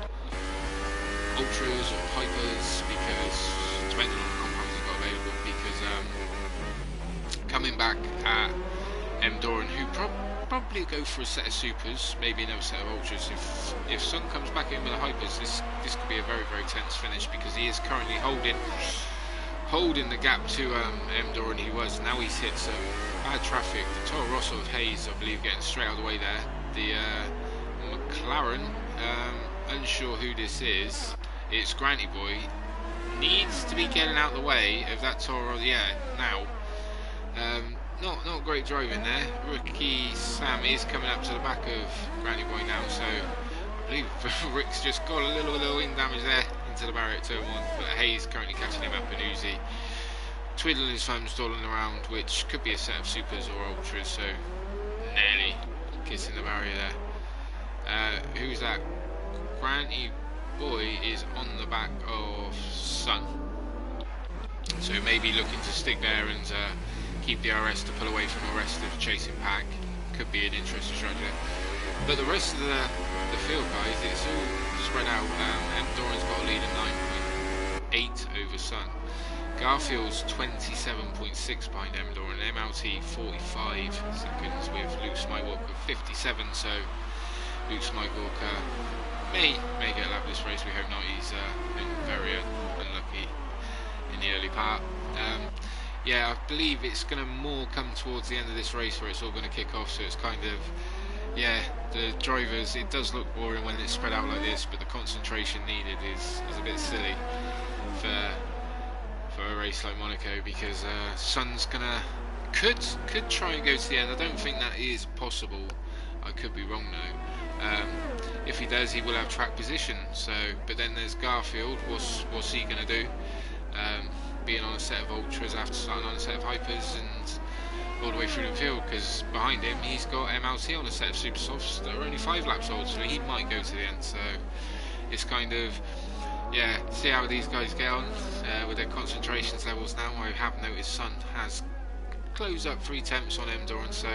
ultras or hypers? Because depending on the compounds he's got available. Because coming back at Doran, who probably go for a set of supers, maybe another set of ultras. If Sun comes back in with the hypers, this could be a very, very tense finish, because he is currently holding the gap to Doran. He was, now he's hit some bad traffic. The Toro Rosso of Hayes, I believe, getting straight out of the way there. The McLaren, unsure who this is. It's Granty Boy, needs to be getting out of the way of that Toro. Yeah, now. Not great driving there. Rookie Sam is coming up to the back of Granny Boy now, so I believe Rick's just got a little bit of wind damage there into the barrier at turn 1, but Hayes currently catching him up, and Uzi twiddling his thumbs, stalling around, which could be a set of supers or ultras, so nearly kissing the barrier there. Who's that? Granny Boy is on the back of Sun, so maybe looking to stick there and keep the RS to pull away from the rest of the chasing pack. Could be an interesting strategy. But the rest of the field, guys, it's all spread out. Doran's got a lead of 9.8 over Sun. Garfield's 27.6 behind Doran. MLT 45 seconds with Luke Smywalker 57. So Luke Smywalker may get a lap this race. We hope not. He's been very unlucky in the early part. Yeah, I believe it's going to more come towards the end of this race where it's all going to kick off, so it's kind of, yeah, the drivers, it does look boring when it's spread out like this, but the concentration needed is a bit silly for a race like Monaco, because Sun's gonna could try and go to the end. I don't think that is possible. I could be wrong though. If he does, he will have track position. So, but then there's Garfield. What's he gonna do? Being on a set of ultras after starting on a set of hypers and all the way through the field, because behind him he's got MLT on a set of super softs that are only 5 laps old, so he might go to the end. So it's kind of, yeah, see how these guys get on with their concentrations levels now. I have noticed Sun has closed up 3 temps on Doran, so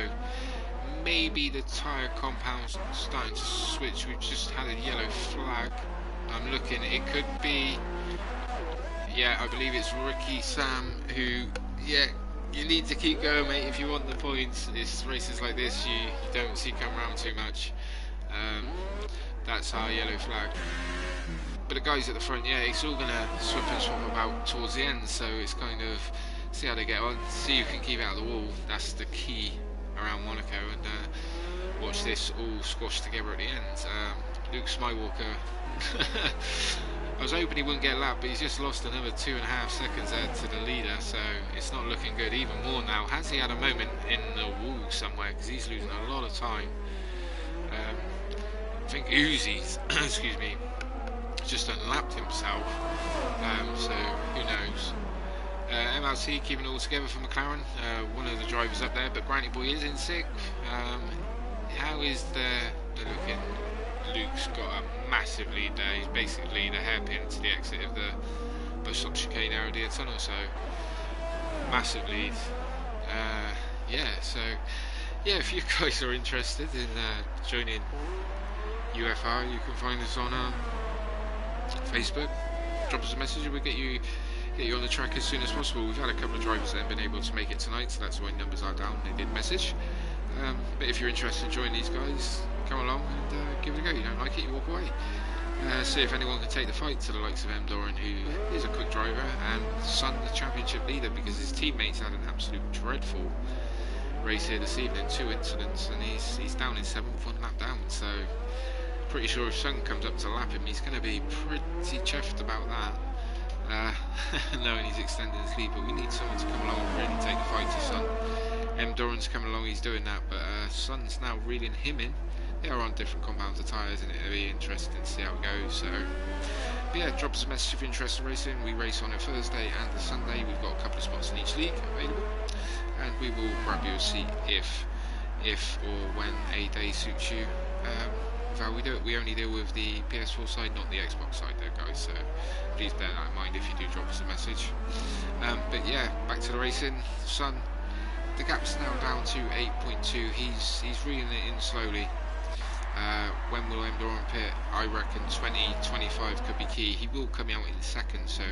maybe the tyre compound's starting to switch. We've just had a yellow flag. I'm looking, it could be, yeah, I believe it's Ricky Sam who, yeah, you need to keep going, mate, if you want the points. It's races like this you don't see come around too much. That's our yellow flag. But the guys at the front, yeah, it's all going to swap and swap about towards the end, so it's kind of, see how they get on, see who can keep out of the wall. That's the key around Monaco, and watch this all squash together at the end. Luke Smywalker, I was hoping he wouldn't get a lap, but he's just lost another 2.5 seconds there to the leader, so it's not looking good. Even more now, has he had a moment in the wall somewhere, because he's losing a lot of time. I think Uzi's, excuse me, just unlapped himself, so who knows. MLT keeping it all together for McLaren, one of the drivers up there, but Granny Boy is in 6th. How is the looking? Luke's got a massive lead there. He's basically the hairpin to the exit of the bus-stop chicane area tunnel, so massive lead. Yeah, so yeah, if you guys are interested in joining UFR, you can find us on Facebook. Drop us a message and we'll get you on the track as soon as possible. We've had a couple of drivers that have been able to make it tonight, so that's why numbers are down. They did message. But if you're interested in joining these guys, come along and give it a go. You don't like it, you walk away. See if anyone can take the fight to the likes of M. Doran, who is a quick driver, and Sun, the championship leader, because his teammates had an absolute dreadful race here this evening, 2 incidents, and he's down in 7th, 1 lap down. So pretty sure if Sun comes up to lap him, he's going to be pretty chuffed about that, knowing he's extended his lead. But we need someone to come along and really take the fight to Sun. M. Doran's coming along, he's doing that, but Sun's now reeling him in. They are on different compounds of tyres, and it'll be interesting to see how it goes. So, but yeah, drop us a message if you're interested in racing. We race on a Thursday and a Sunday. We've got a couple of spots in each league available, and we will grab you a seat if or when a day suits you. With how we do it, we only deal with the PS4 side, not the Xbox side though, guys, so please bear that in mind if you do drop us a message. But yeah, back to the racing. Sun, the gap's now down to 8.2. He's reeling it in slowly. When will M. Doran pit? I reckon 20-25 could be key. He will come out in second, so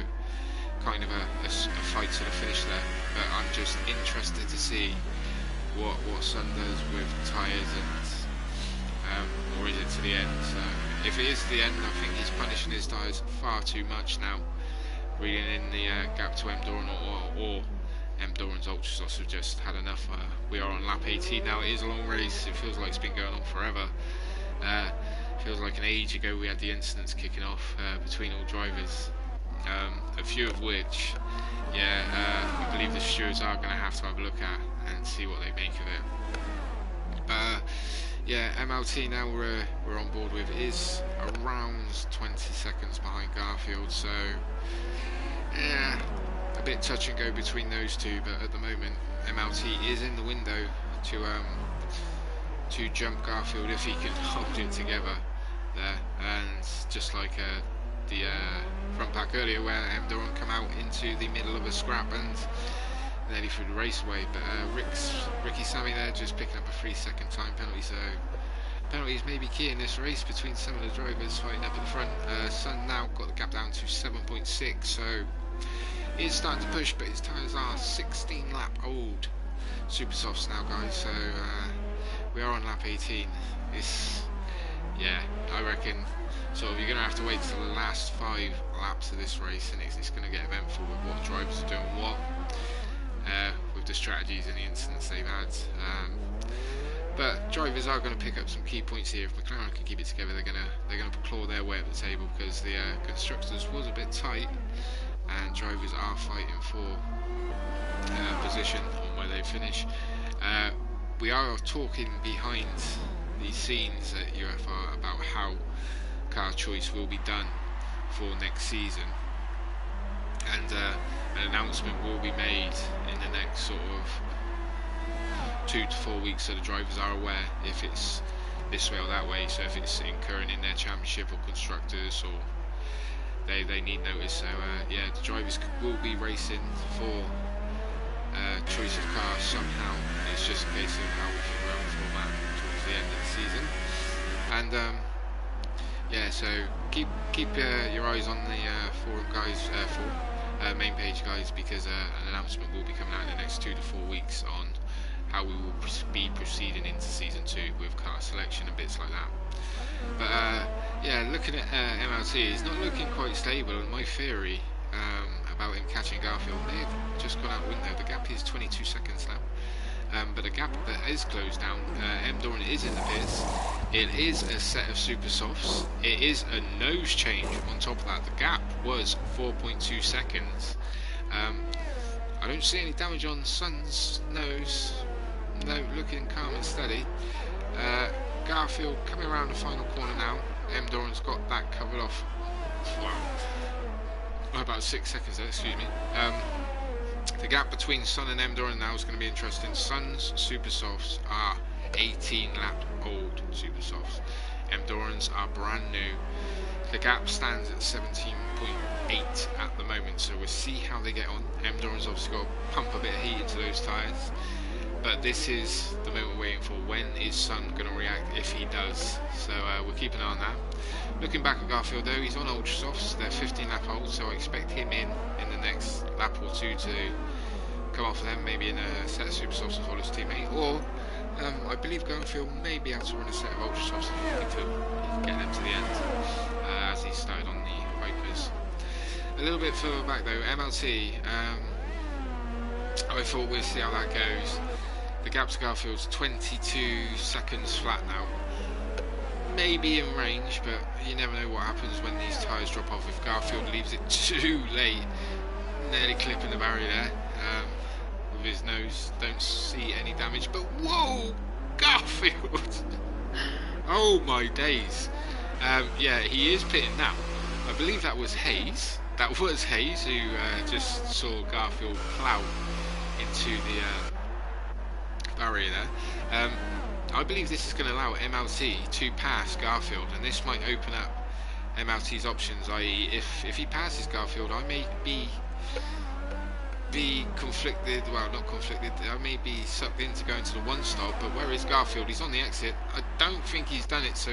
kind of a fight to the finish there. But I'm just interested to see what Sun does with tyres, and or is it to the end? So if it is to the end, I think he's punishing his tyres far too much now, reeling in the gap to M. Doran, or M. Doran's Ultrasoft have just had enough. We are on lap 18 now. It is a long race. It feels like it's been going on forever. Feels like an age ago we had the incidents kicking off between all drivers. A few of which, I believe the stewards are going to have a look at and see what they make of it. MLT now we're on board with is around 20 seconds behind Garfield, so yeah, a bit touch and go between those two, but at the moment MLT is in the window to jump Garfield if he can hold it together there. And just like the front pack earlier, where M. Doran come out into the middle of a scrap and nearly threw the race away, but Ricky Sammy there just picking up a 3-second time penalty, so penalties may be key in this race between some of the drivers fighting up at the front. Sun now got the gap down to 7.6, so he's starting to push, but his tyres are 16 lap old super softs now, guys, so we are on lap 18. I reckon sort of you're going to have to wait till the last 5 laps of this race, and it's going to get eventful with what drivers are doing what, with the strategies and the incidents they've had. But drivers are going to pick up some key points here. If McLaren can keep it together, they're going to claw their way at the table, because the constructors was a bit tight, and drivers are fighting for position on where they finish. We are talking behind the scenes at UFR about how car choice will be done for next season, and an announcement will be made in the next sort of 2 to 4 weeks, so the drivers are aware if it's this way or that way. So if it's incurring in their championship or constructors, or they need notice. So the drivers will be racing for choice of car somehow. It's just a case of how we figure out the format towards the end of the season. And so keep your eyes on the forum, guys, main page, guys, because an announcement will be coming out in the next 2 to 4 weeks on how we will be proceeding into season 2 with car selection and bits like that. But looking at MLT, it's not looking quite stable, and my theory about him catching Garfield may have just gone out the window. The gap is 22 seconds now. But the gap that is closed down, M. Doran is in the pits. It is a set of super softs. It is a nose change on top of that. The gap was 4.2 seconds. I don't see any damage on Sun's nose. No, looking calm and steady. Garfield coming around the final corner now. M. Doran's got that covered off. Wow. About 6 seconds there, excuse me. The gap between Sun and M. Doran now is going to be interesting. Sun's super softs are 18 lap old super softs. M. Doran's are brand new. The gap stands at 17.8 at the moment, so we'll see how they get on. M. Doran's obviously got to pump a bit of heat into those tyres, but this is the moment we're waiting for. When is Sun going to react, if he does? So we'll keep an eye on that. Looking back at Garfield though, he's on ultra softs. They're 15 lap old, so I expect him in the next lap or two to come off of them, maybe in a set of super softs as well as teammate, or I believe Garfield may be able to run a set of ultra softs if he can get them to the end, as he started on the Vipers. A little bit further back though, MLT, I thought we'll see how that goes. The gap to Garfield's 22 seconds flat now. Maybe in range, but you never know what happens when these tyres drop off. If Garfield leaves it too late, nearly clipping the barrier there. With his nose, don't see any damage, but whoa, Garfield! Oh my days. Yeah, he is pitting now. I believe that was Hayes. That was Hayes who just saw Garfield plough into the barrier there. I believe this is going to allow MLT to pass Garfield, and this might open up MLT's options, i.e. if he passes Garfield, I may be conflicted, well not conflicted, I may be sucked into going to the one stop, but where is Garfield? He's on the exit. I don't think he's done it, so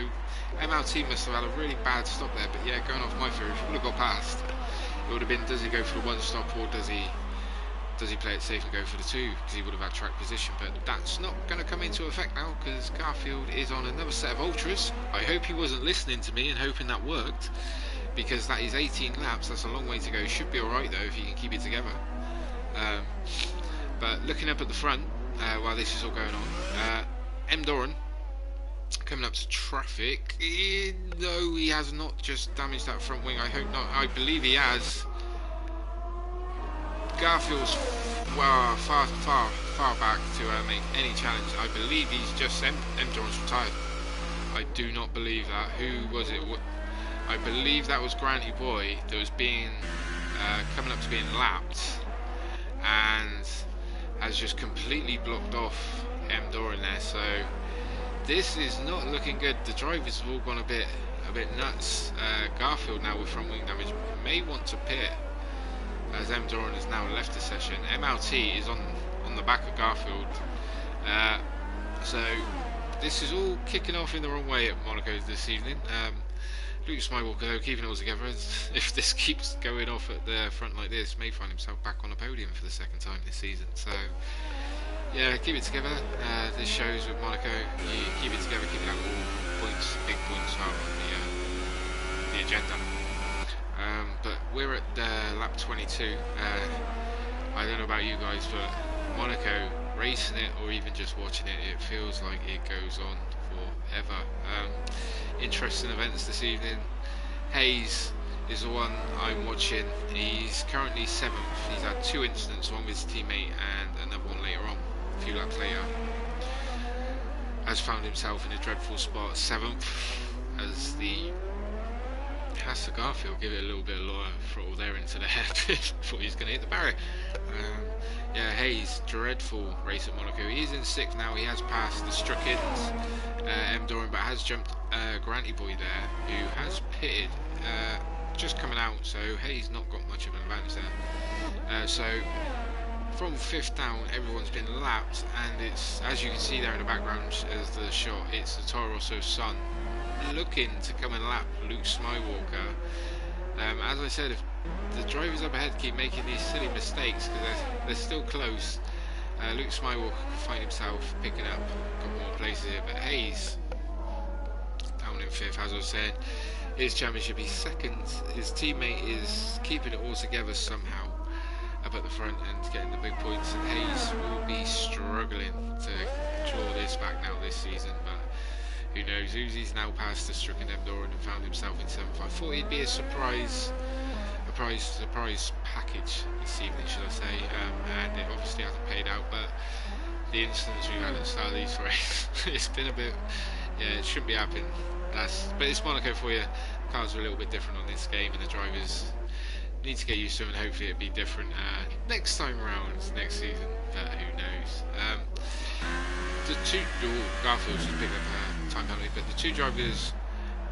MLT must have had a really bad stop there. But yeah, going off my theory, if he would have got past, it would have been, does he go for the one stop, or does he play it safe and go for the two, because he would have had track position. But that's not going to come into effect now, because Garfield is on another set of ultras. I hope he wasn't listening to me and hoping that worked, because that is 18 laps, that's a long way to go. Should be alright though if he can keep it together. But looking up at the front while this is all going on, M. Doran coming up to traffic. No, he has not just damaged that front wing. I hope not. I believe he has. Garfield's far back to make any challenge. I believe he's just M. Doran's retired. I do not believe that. Who was it? I believe that was Granty Boy that was being coming up to being lapped, and has just completely blocked off M. Doran there. So this is not looking good. The drivers have all gone a bit nuts. Garfield now with front wing damage may want to pit, as M. Doran has now left the session. MLT is on the back of Garfield. So this is all kicking off in the wrong way at Monaco this evening. Luke Smywalker though keeping it all together. If this keeps going off at the front like this, may find himself back on a podium for the second time this season. So yeah, keep it together. This shows with Monaco, you keep it together, keep it out all points, big points are on the agenda. But we're at lap 22. I don't know about you guys, but Monaco, racing it or even just watching it, it feels like it goes on forever. Interesting events this evening. Hayes is the one I'm watching. He's currently 7th. He's had 2 incidents, one with his teammate and another one later on, a few laps later. Has found himself in a dreadful spot, 7th, as the Hasser Garfield give it a little bit of lower throttle there into the hairpin. Thought he was going to hit the barrier. Yeah, Hayes, dreadful race at Monaco. He's in 6th now. He has passed the Struckins, M. Doran, but has jumped Granty Boy there, who has pitted just coming out. So Hayes not got much of an advantage there. So from 5th down, everyone's been lapped, and it's, as you can see there in the background as the shot, it's the Toro Rosso's son looking to come and lap Luke Smywalker. As I said, if the drivers up ahead keep making these silly mistakes, because they're still close, Luke Smywalker can find himself picking up a couple more places here. But Hayes down in 5th, as I was saying, his championship, he's 2nd. His teammate is keeping it all together somehow up at the front and getting the big points, and Hayes will be struggling to claw this back now this season. But who knows? Uzi's now passed the Stricken M. Doran and found himself in 7th. I thought he'd be a surprise package this evening, should I say, and it obviously hasn't paid out. But the incidents we've had at the start of these races, it's been a bit, yeah, it shouldn't be happening. But it's Monaco for you. Cars are a little bit different on this game, and the drivers need to get used to them, and hopefully it'll be different next time around, next season. But who knows? The two, Garfield's just picked up time penalty, but the two drivers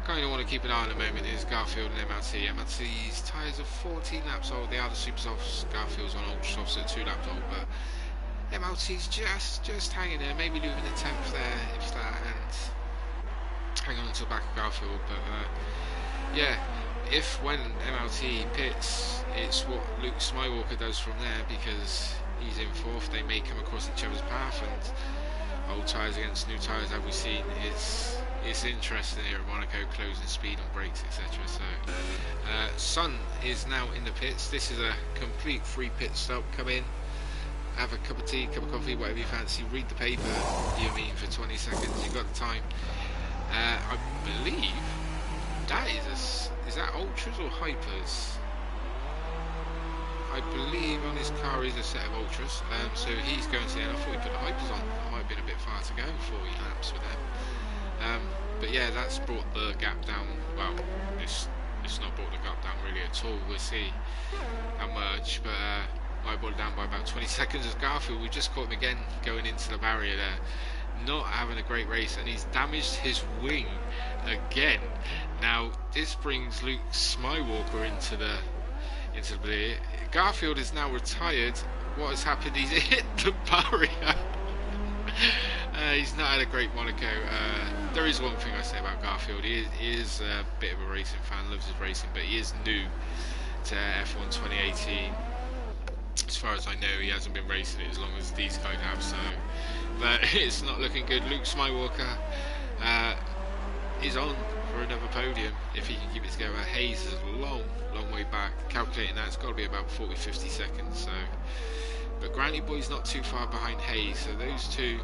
kind of want to keep an eye on at the moment is Garfield and MLT. MLT's tyres are 14 laps old. They are the super softs. Garfield's on ultra softs at 2 laps old, but MLT's just hanging there, maybe losing a 10th there, if that, and hang on to the back of Garfield. But yeah, if when MLT pits, it's what Luke Smywalker does from there, because he's in 4th, they may come across each other's path, and Old tyres against new tyres, have we seen? It's interesting here at Monaco, closing speed on brakes, etc. So Sun is now in the pits. This is a complete free pit stop. Come in, have a cup of tea, cup of coffee, whatever you fancy, read the paper, you mean, for 20 seconds, you've got the time. I believe that is that Ultras or Hypers? I believe on his car is a set of Ultras, so he's going to the end. I thought he put the Hypers on. That might have been a bit far to go, 40 laps with them. But yeah, that's brought the gap down. Well, it's not brought the gap down really at all. We'll see how much, but I brought it down by about 20 seconds as Garfield. We just caught him again going into the barrier there, not having a great race, and he's damaged his wing again. Now this brings Luke Smywalker into the blue. Garfield is now retired. What has happened? He's hit the barrier. He's not had a great Monaco. There is one thing I say about Garfield. He is a bit of a racing fan, loves his racing, but he is new to F1 2018. As far as I know, he hasn't been racing it as long as these guys have, so but it's not looking good. Luke Smywalker is on for another podium if he can keep it together. Hayes is a long way back. Calculating that, it's got to be about 40-50 seconds. So, but Granny Boy's not too far behind Hayes, so those two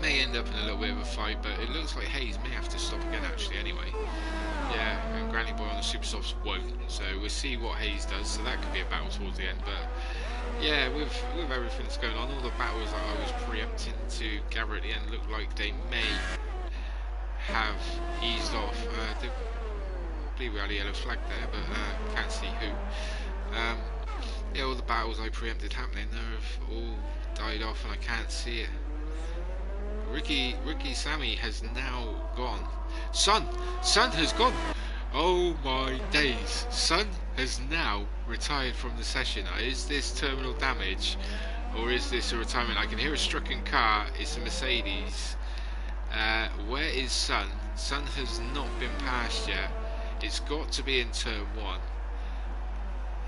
may end up in a little bit of a fight. But it looks like Hayes may have to stop again actually anyway. Yeah, and Granny Boy on the super softs won't, so we'll see what Hayes does. So that could be a battle towards the end. But yeah, with everything that's going on, all the battles that I was preempting to gather at the end look like they may have eased off. I believe we had a yellow flag there, but can't see who. Yeah, all the battles I preempted happening there have all died off, and I can't see it. Ricky Sammy has now gone. Sun has gone. Oh my days. Sun has now retired from the session. Is this terminal damage or is this a retirement? I can hear a stricken car. It's a Mercedes. Where is Sun? Sun has not been passed yet. It's got to be in turn 1.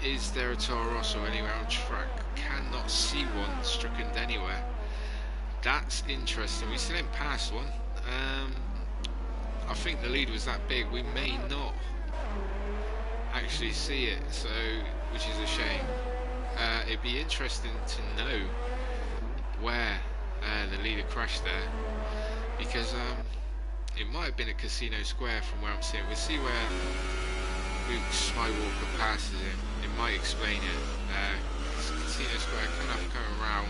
Is there a Toro Rosso anywhere on track? Cannot see one stricken anywhere. That's interesting. We still ain't passed one. I think the lead was that big. We may not actually see it, so which is a shame. It'd be interesting to know where the leader crashed there, because it might have been at Casino Square from where I'm sitting. We'll see where Luke Smywalker passes him. It might explain it. Casino Square kind of coming around.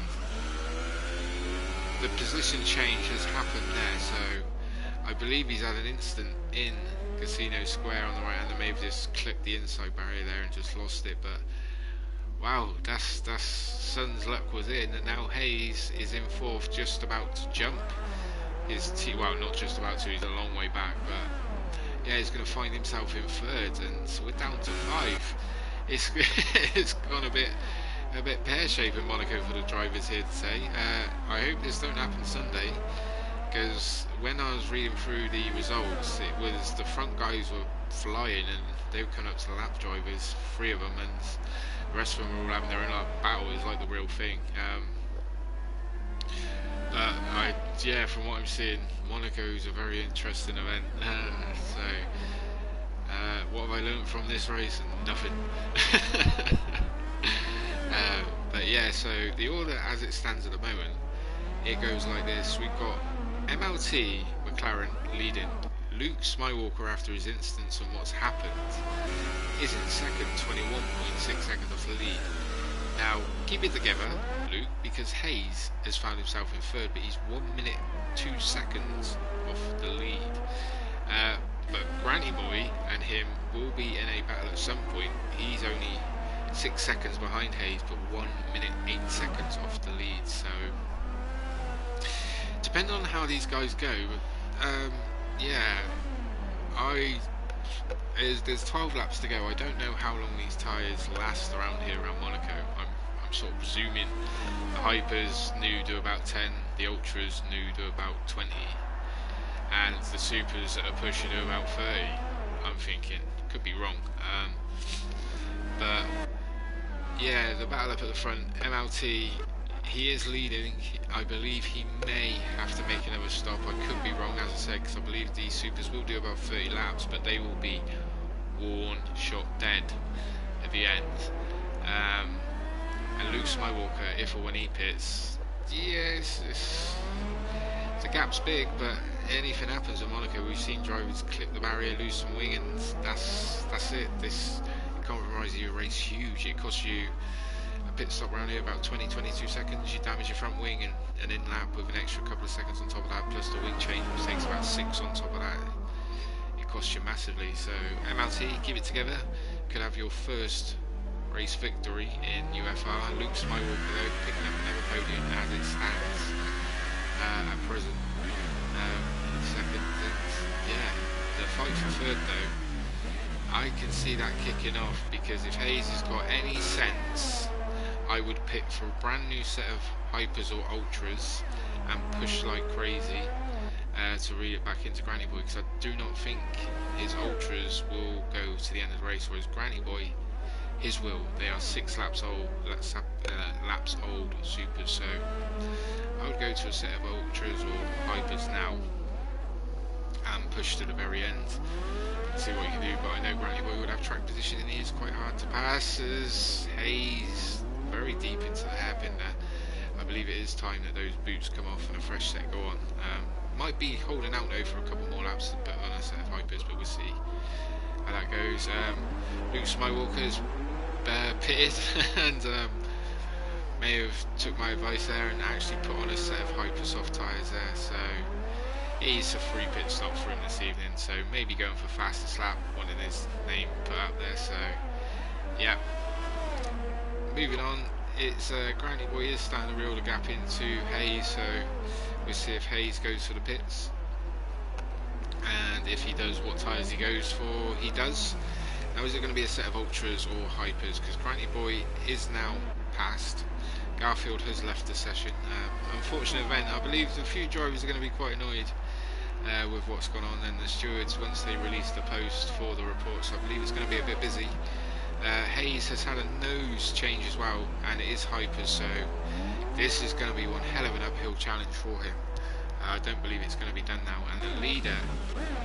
The position change has happened there, so I believe he's had an instant in Casino Square on the right hand and maybe just clipped the inside barrier there and just lost it. But wow, that's Sun's luck was in, and now Hayes is in 4th, just about to jump his well, not just about to, he's a long way back, but yeah, he's going to find himself in 3rd, and so we're down to 5. It's gone a bit pear-shaped in Monaco for the drivers here today. I hope this don't happen Sunday, because when I was reading through the results, it was the front guys were flying and they were coming up to the lap drivers, 3 of them, and the rest of them were all having their own battle. It's like the real thing. Yeah, from what I'm seeing, Monaco's a very interesting event. So what have I learned from this race? Nothing. But yeah, so the order as it stands at the moment, it goes like this. We've got MLT McLaren leading. Luke Smywalker, after his instance on what's happened, is in 2nd, 21.6 seconds off the lead. Now keep it together, Luke, because Hayes has found himself in 3rd, but he's 1 minute 2 seconds off the lead. But Granny Boy and him will be in a battle at some point. He's only 6 seconds behind Hayes, but 1 minute 8 seconds off the lead. So depending on how these guys go, yeah, there's 12 laps to go. I don't know how long these tyres last around here around Monaco. I'm sort of presuming the Hypers new do about 10, the Ultras new do about 20, and the Supers that are pushing do about 30. I'm thinking, could be wrong, but yeah, the battle up at the front, MLT He is leading. I believe he may have to make another stop. I could be wrong, as I said, because I believe these supers will do about 30 laps, but they will be worn, shot dead at the end. And Luke Skywalker, if or when he pits, yes, the gap's big, but anything happens at Monaco. We've seen drivers clip the barrier, lose some wing, and that's it. This compromises your race huge. It costs you a pit stop around here about 20-22 seconds. You damage your front wing and an in lap with an extra couple of seconds on top of that, plus the wing change, which takes about 6 on top of that. It costs you massively. So MLT, keep it together. Could have your first race victory in UFR. Luke Skywalker though picking up another podium as it stands at present. Second, and yeah, the fight for third though, I can see that kicking off, because if Hayes has got any sense, I would pit for a brand new set of hypers or ultras and push like crazy to reel it back into Granny Boy, because I do not think his ultras will go to the end of the race, whereas Granny Boy, his will. They are 6 laps old, supers, so I would go to a set of ultras or hypers now and push to the very end and see what you can do. But I know Granny Boy would have track position, and he is quite hard to pass as Hayes very deep into the hairpin there. I believe it is time that those boots come off and a fresh set go on. Might be holding out though for a couple more laps but on a set of hypers, but we'll see how that goes. Luke Skywalker's pitted and may have took my advice there and actually put on a set of hyper soft tyres there, so he's a free pit stop for him this evening, so maybe going for fastest lap, wanting his name put out there. So yeah, moving on, it's Granny Boy is starting to reel the gap into Hayes, so we'll see if Hayes goes for the pits, and if he does, what tyres he goes for. He does. Now, is it going to be a set of ultras or hypers, because Granny Boy is now passed. Garfield has left the session. Unfortunate event. I believe a few drivers are going to be quite annoyed with what's gone on, and the stewards, once they release the post for the reports, I believe it's going to be a bit busy. Hayes has had a nose change as well, and it is hypers, so this is going to be one hell of an uphill challenge for him. I don't believe it's going to be done now, and the leader,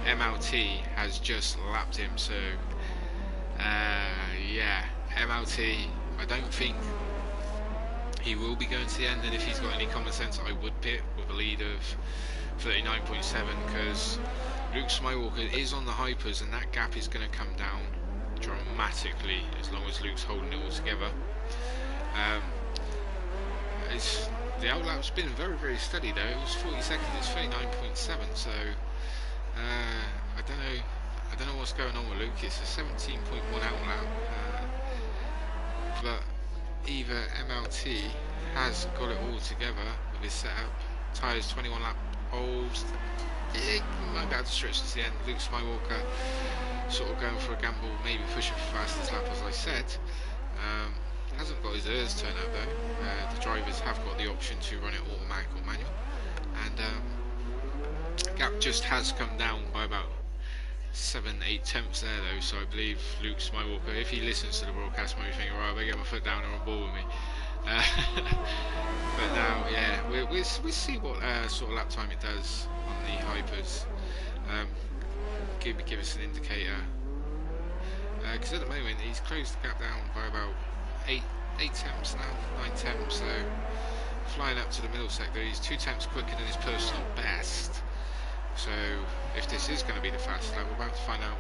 MLT, has just lapped him, so yeah, MLT, I don't think he will be going to the end, and if he's got any common sense, I would pit with a lead of 39.7, because Luke Skywalker is on the hypers, and that gap is going to come down dramatically as long as Luke's holding it all together. The outlap's been very, very steady though. It was 40 seconds, it's 39.7, so I don't know what's going on with Luke. It's a 17.1 outlap, but either MLT has got it all together with his setup. Tyres 21 lap olds. It might be able to stretch to the end. Luke Skywalker sort of going for a gamble, maybe pushing for fastest lap, as I said. Hasn't got his ERS turn out though. The drivers have got the option to run it automatic or manual, and gap just has come down by about 7-8 tenths there though, so I believe Luke Skywalker, if he listens to the broadcast, might be thinking, right, I better get my foot down and on board with me. But now, yeah, we'll see what sort of lap time it does on the hypers. Give us an indicator, because at the moment he's closed the gap down by about 8 tenths now, 9 tenths, so flying up to the middle sector. He's 2 tenths quicker than his personal best. So if this is going to be the fastest lap, we're about to find out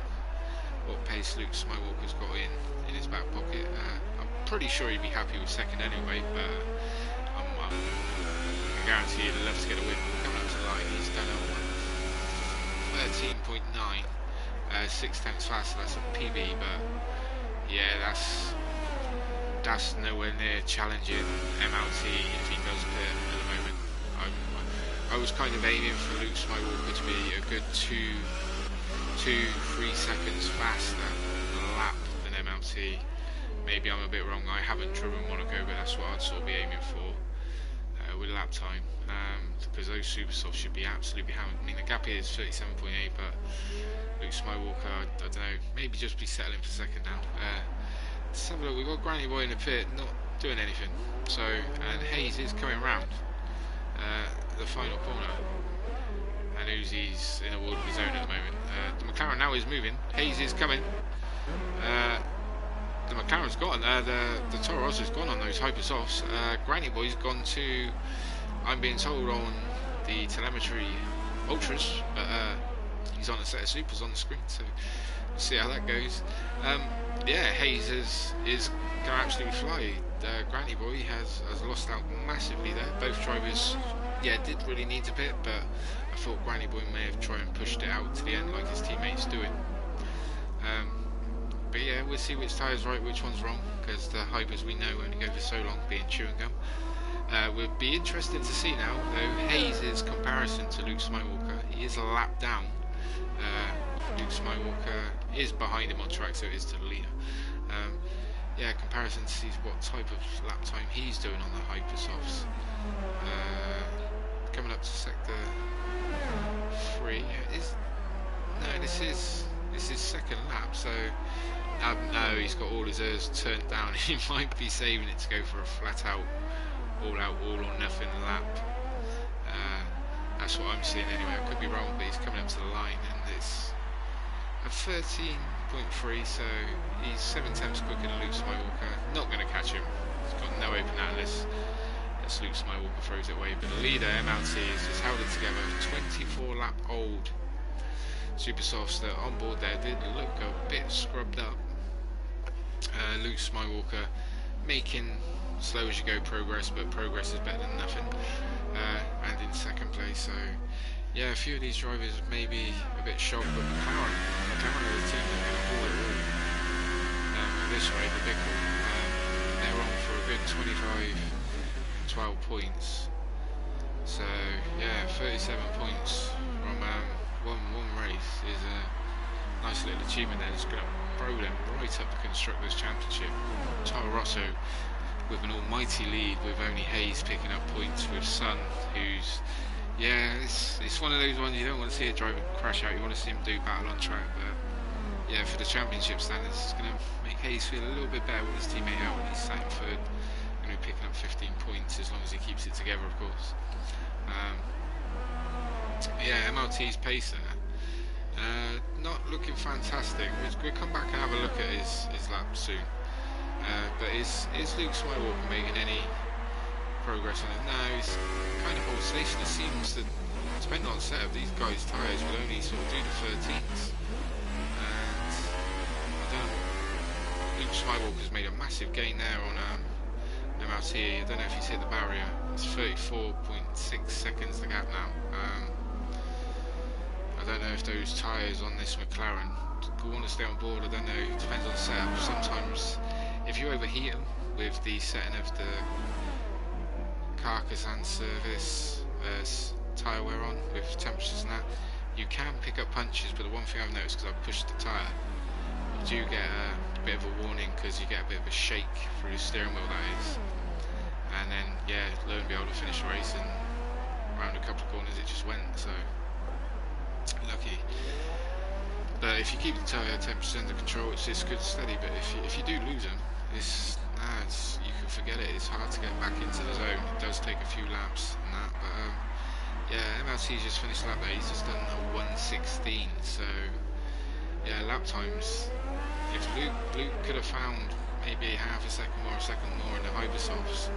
what pace Luke Skywalker's got in his back pocket. I'm pretty sure he'd be happy with second anyway, but I guarantee he'd love to get a win. Coming up to the line, he's done a 13.9, 6 tenths faster. That's a PB, but yeah, that's nowhere near challenging MLT if he does pit at the moment. I was kind of aiming for Luke Skywalker to be a good 2-3 seconds faster lap than MLT. Maybe I'm a bit wrong. I haven't driven Monaco, but that's what I'd sort of be aiming for with lap time, because those super softs should be absolutely hammered. I mean, the gap here is 37.8, but Luke Skywalker, I don't know, maybe just be settling for second now. Let's have a look. We've got Granny Boy in the pit, not doing anything. So, and Hayes is coming round the final corner, and Uzi's in a world of his own at the moment. The McLaren now is moving. Hayes is coming. The McLaren's gone. The Toro Rosso's gone on those hyper softs. Granny Boy's gone to, I'm being told, on the telemetry ultras, but he's on a set of supers on the screen, so we'll see how that goes. Yeah, Hayes is going to absolutely fly. Granny Boy has lost out massively there. Both drivers, yeah, did really need to pit, but I thought Granny Boy may have tried and pushed it out to the end like his teammates doing. But yeah, we'll see which tyre's right, which one's wrong, because the hypers we know only go for so long, being chewing gum. We'll be interested to see now, though, Hayes' comparison to Luke Smywalker. He is a lap down. Luke Smywalker is behind him on track, so it is to the leader. Yeah, comparison to see what type of lap time he's doing on the hyper softs. Coming up to sector 3. This is second lap, so no, he's got all his ears turned down. He might be saving it to go for a flat out, all or nothing lap. That's what I'm seeing anyway. I could be wrong, but he's coming up to the line, and it's a 13.3, so he's 7/10 quicker than Luke Smywalker. Not going to catch him. He's got no open out unless Luke Smywalker throws it away. But the leader, MLT, has just held it together. 24 lap old super softs that on board there did look a bit scrubbed up. Luke Smywalker making slow as you go progress, but progress is better than nothing. And in second place, so yeah, a few of these drivers may be a bit shocked, but McLaren are the team that's going to pull it all at this rate, the big one. They're on for a good 12 points, so yeah, 37 points from one race is a nice little achievement there. It's going to throw them right up the Constructors' Championship. Toro Rosso with an almighty lead, with only Hayes picking up points with Sun, who's, yeah, it's one of those ones you don't want to see a driver crash out. You want to see him do battle on track, but yeah, for the championship standards, it's going to make Hayes feel a little bit better with his teammate out. He's sat in third, going to be picking up 15 points as long as he keeps it together, of course. Yeah, MLT's pacer, not looking fantastic. We'll come back and have a look at his lap soon. But is Luke Smywalker making any progress on it? No, he's kind of old station. It seems that, depending on setup, these guys' tyres will only sort of do the 13s. And I don't know, Luke Smywalker's made a massive gain there on MLT. I don't know if he's hit the barrier. It's 34.6 seconds the gap now. I don't know if those tyres on this McLaren will want to stay on board. I don't know, it depends on setup. Sometimes if you overheat them with the setting of the carcass and service tyre wear on, with temperatures and that, you can pick up punches, but the one thing I've noticed, because I've pushed the tyre, you do get a bit of a warning, because you get a bit of a shake through the steering wheel, that is. And then, yeah, lo and behold, I finished the race, and around a couple of corners it just went, so lucky. But if you keep the tyre temperature under control, it's just good steady. But if you do lose them, you can forget it. It's hard to get back into the zone. It does take a few laps and that. But yeah, MLT just finished lap there. He's just done a 1:16. So yeah, lap times. If Luke could have found maybe half a second more in the hypersofts,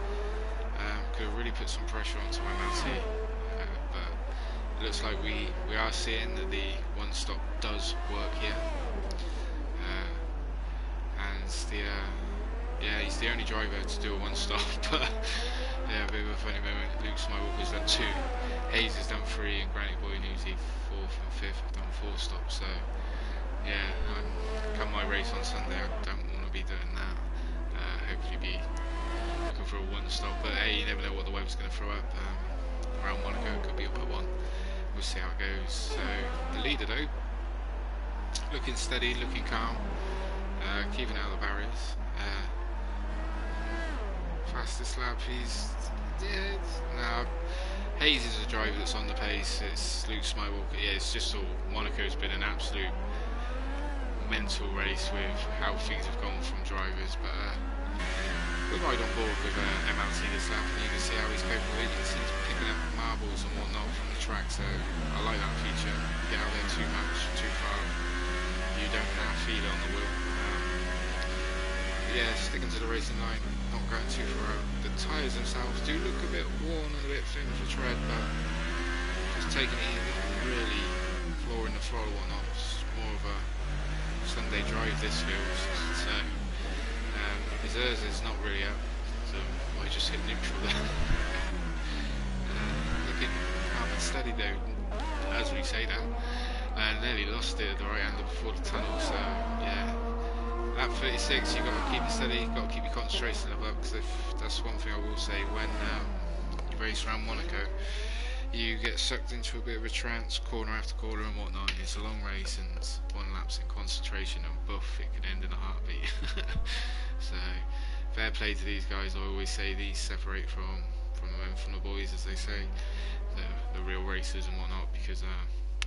could have really put some pressure onto MLT. It looks like we are seeing that the one stop does work here, and he's the only driver to do a one stop. But yeah, a bit of a funny moment. Luke Smywalker's done 2, Hayes has done 3, and Granny Boy and Uzi 4th and 5th have done 4 stops. So yeah, come my race on Sunday, I don't want to be doing that. Hopefully be looking for a one stop. But hey, you never know what the weather's going to throw up. Around Monaco, it could be up at 1. We'll see how it goes. So the leader though, looking steady, looking calm, keeping out of the barriers. Fastest lap, Hayes is a driver that's on the pace. It's Luke Smywalker. Yeah, it's just all, Monaco's been an absolute mental race with how things have gone from drivers, but we're right on board with MLT this lap, and you can see how he's coping with it. You can see he's picking up marbles and whatnot from the track, so I like that feature. Get out there too much, too far, you don't now feel it on the wheel. Yeah, sticking to the racing line, not going too far out. The tyres themselves do look a bit worn and a bit thin for tread, but just taking it easy, not really flooring the throttle or whatnot. It's more of a Sunday drive this feels, so his ERS is not really up, so I just hit neutral there. Looking calm and steady though, as we say that, and nearly lost it at the right hand before the tunnel, so yeah. Lap 36, you've got to keep it steady, you've got to keep your concentration level up, because that's one thing I will say, when you race around Monaco, you get sucked into a bit of a trance, corner after corner and whatnot. It's a long race, and one lapse in concentration and boof, it can end in a heartbeat. So, fair play to these guys. I always say these separate from the men from the boys, as they say, the real racers and whatnot, because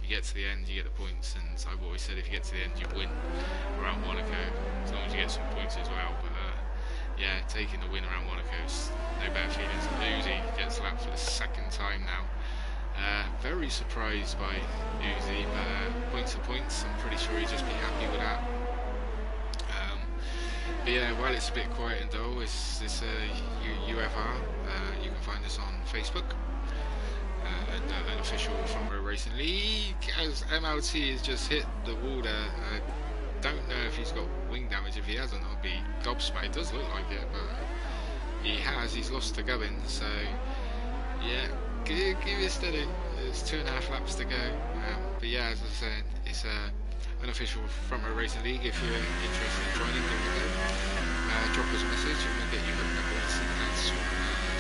you get to the end, you get the points, and I've always said if you get to the end, you win around Monaco, as long as you get some points as well. But yeah, taking the win around Monaco is no better feelings. Uzi gets lapped for the second time now. Very surprised by Uzi, but points are points. I'm pretty sure he'd just be happy with that. But yeah, while it's a bit quiet and dull, it's this UFR. You can find us on Facebook. An official Front Row Racing League, as MLT has just hit the wall there. I don't know if he's got wing damage. If he hasn't, I'll be gobsmacked. It does look like it, but he has. He's lost the going, so yeah, keep it steady. There's 2.5 laps to go. But yeah, as I was saying, it's an official Front Row Racing League. If you're interested in joining, give it a go. Drop us a message and we'll get you hooked up as soon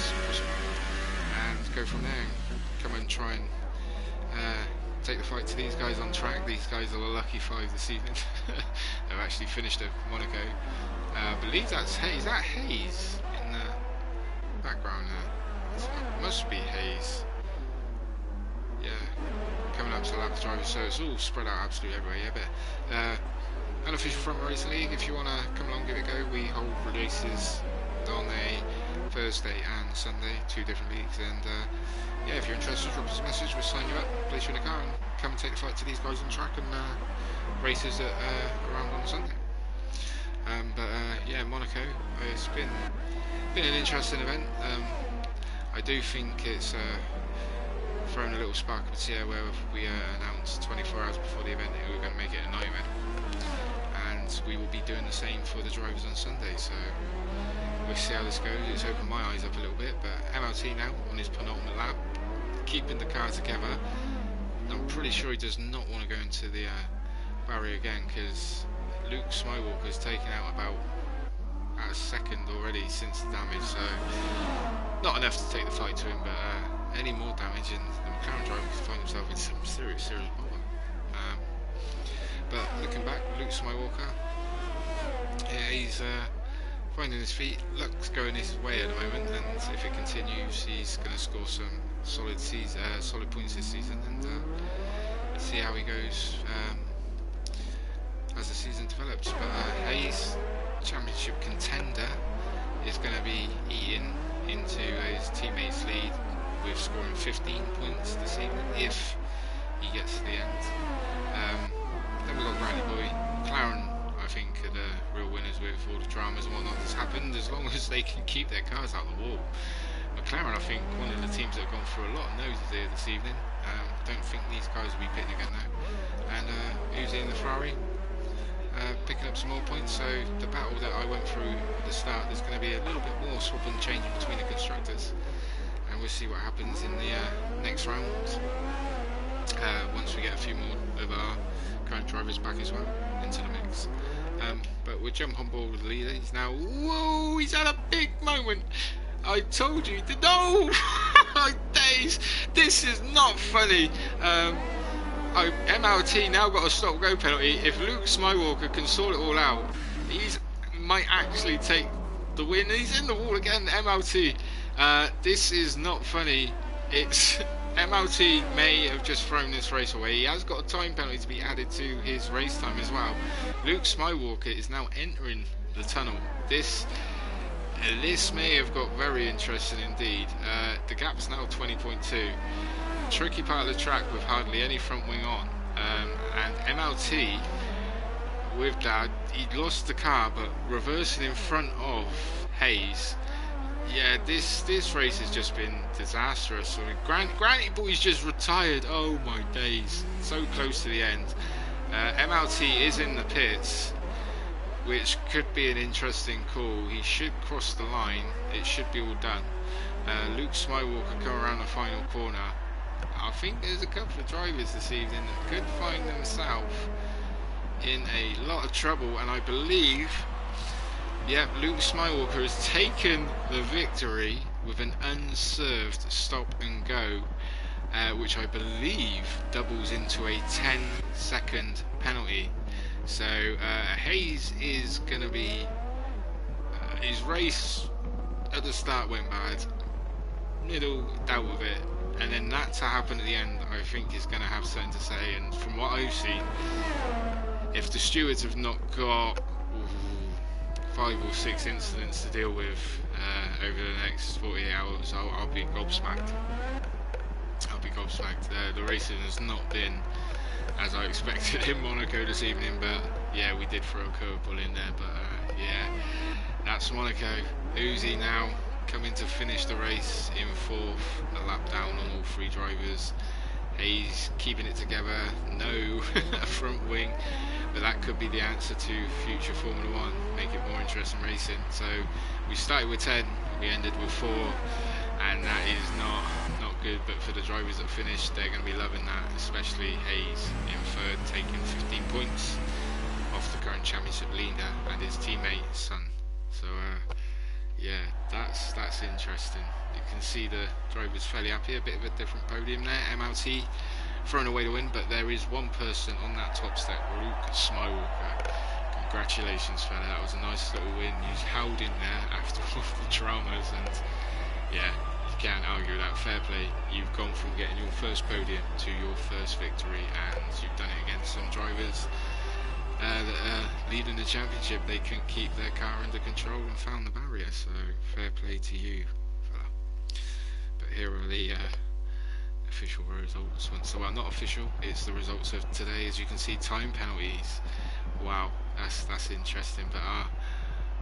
as possible, and go from there. Come and try and take the fight to these guys on track. These guys are the lucky 5 this evening. They've actually finished at Monaco. I believe that's Hayes. Is that Hayes in the background there? It must be Hayes. Yeah, coming up to lap drivers, so it's all spread out absolutely everywhere. Yeah, but unofficial Front Row Racing League. If you want to come along, give it a go. We hold races on a Thursday and Sunday, 2 different leagues, and yeah, if you're interested, drop us a message, we'll sign you up, place you in a car, and come and take the fight to these guys on track and races at, around on Sunday. But yeah, Monaco, it's been an interesting event. I do think it's thrown a little spark of a tear where we announced 24 hours before the event that we were going to make it a night event, and we will be doing the same for the drivers on Sunday, so we'll see how this goes. It's opened my eyes up a little bit, but MLT now on his penultimate lap, keeping the car together. I'm pretty sure he does not want to go into the barrier again, because Luke Smywalker's taken out about a second already since the damage, so not enough to take the fight to him, but any more damage and the McLaren driver could find himself in some serious bother. But looking back, Luke Smywalker, yeah, he's finding his feet, luck's going his way at the moment, and if it continues, he's going to score some solid points this season, and see how he goes as the season develops. But Hayes, championship contender, is going to be eating into his teammates' lead with scoring 15 points this evening if he gets to the end. Then we've got Granny Boy, McLaren. I think are the real winners with all the dramas and whatnot that's happened, as long as they can keep their cars out the wall. McLaren, I think, one of the teams that have gone through a lot of noses here this evening. Don't think these guys will be pitting again now. And Uzi in the Ferrari, picking up some more points. So the battle that I went through at the start, there's going to be a little bit more swap and changing between the constructors, and we'll see what happens in the next round. Once we get a few more of our current drivers back as well into the mix. But we'll jump on board with the leader. He's now, whoa, he's had a big moment. I told you, no! Days, this is not funny. MLT now got a stop-go penalty. If Luke Smywalker can sort it all out, he might actually take the win. He's in the wall again, MLT. This is not funny. It's MLT may have just thrown this race away. He has got a time penalty to be added to his race time as well. Luke Smywalker is now entering the tunnel. This may have got very interesting indeed. The gap's now 20.2. Tricky part of the track with hardly any front wing on. And MLT, with that, he lost the car, but reversing in front of Hayes. Yeah, this race has just been disastrous. I mean, Granny Boy's just retired. Oh my days, so close to the end. MLT is in the pits, which could be an interesting call. He should cross the line. It should be all done. Luke Smywalker come around the final corner. I think there's a couple of drivers this evening that could find themselves in a lot of trouble, and I believe, yep, Luke Smywalker has taken the victory with an unserved stop and go, which I believe doubles into a 10-second penalty. So Hayes is going to be, his race at the start went bad, middle dealt with it, and then that to happen at the end I think is going to have something to say. And from what I've seen, if the stewards have not got 5 or 6 incidents to deal with over the next 48 hours, I'll be gobsmacked. I'll be gobsmacked. The racing has not been as I expected in Monaco this evening, but yeah, we did throw a curveball in there. But yeah, that's Monaco. Uzi now coming to finish the race in 4th, a lap down on all 3 drivers. Hayes keeping it together, no front wing, but that could be the answer to future Formula 1, make it more interesting racing. So we started with 10, we ended with 4, and that is not good. But for the drivers that finished, they're going to be loving that, especially Hayes in 3rd, taking 15 points off the current championship leader and his teammate Son. So yeah, that's interesting. You can see the drivers fairly happy. A bit of a different podium there. MLT throwing away the win, but there is one person on that top step, Luke Smywalker. Congratulations, fella. That was a nice little win. He's held in there after all the dramas, and yeah, you can't argue with that. Fair play. You've gone from getting your first podium to your first victory, and you've done it against some drivers that are leading the championship. They couldn't keep their car under control and found the barrier, so fair play to you, fella. But here are the official results. Well, not official, it's the results of today. As you can see, time penalties. Wow, that's interesting. But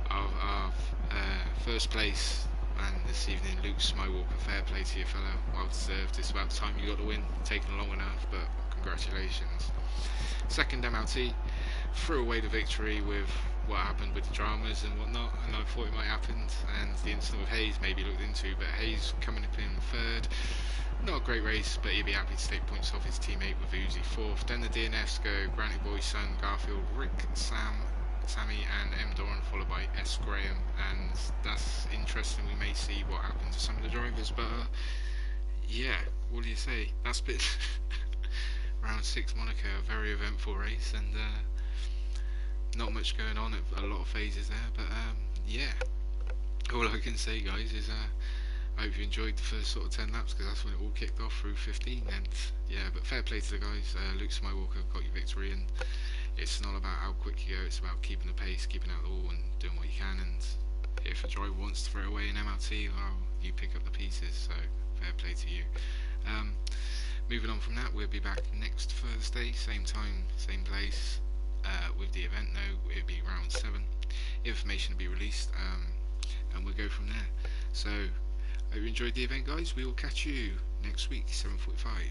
our first place man this evening, Luke Smywalker, fair play to you, fella. Well deserved. It's about time you got the win. Taken long enough, but congratulations. Second, MLT threw away the victory with what happened with the dramas and whatnot, and I thought it might happen, and the incident with Hayes maybe looked into, but Hayes coming up in 3rd. Not a great race, but he'd be happy to take points off his teammate with Uzi 4th. Then the DNFs go Granny Boy, Son, Garfield, Rick, Sammy and M. Doran, followed by S. Graham, and that's interesting. We may see what happens to some of the drivers, but yeah, what do you say? That's been round 6 Monaco, a very eventful race, and not much going on at a lot of phases there, but yeah, all I can say, guys, is I hope you enjoyed the first sort of 10 laps, because that's when it all kicked off through 15, and yeah, but fair play to the guys. Luke Smywalker got your victory, and it's not about how quick you go, it's about keeping the pace, keeping out the wall and doing what you can, and if a driver wants to throw away an MLT, well, you pick up the pieces, so fair play to you. Moving on from that, we'll be back next Thursday, same time, same place, with the event. No, it'll be round 7. Information will be released, and we'll go from there. So, hope you enjoyed the event, guys. We will catch you next week, 7:45.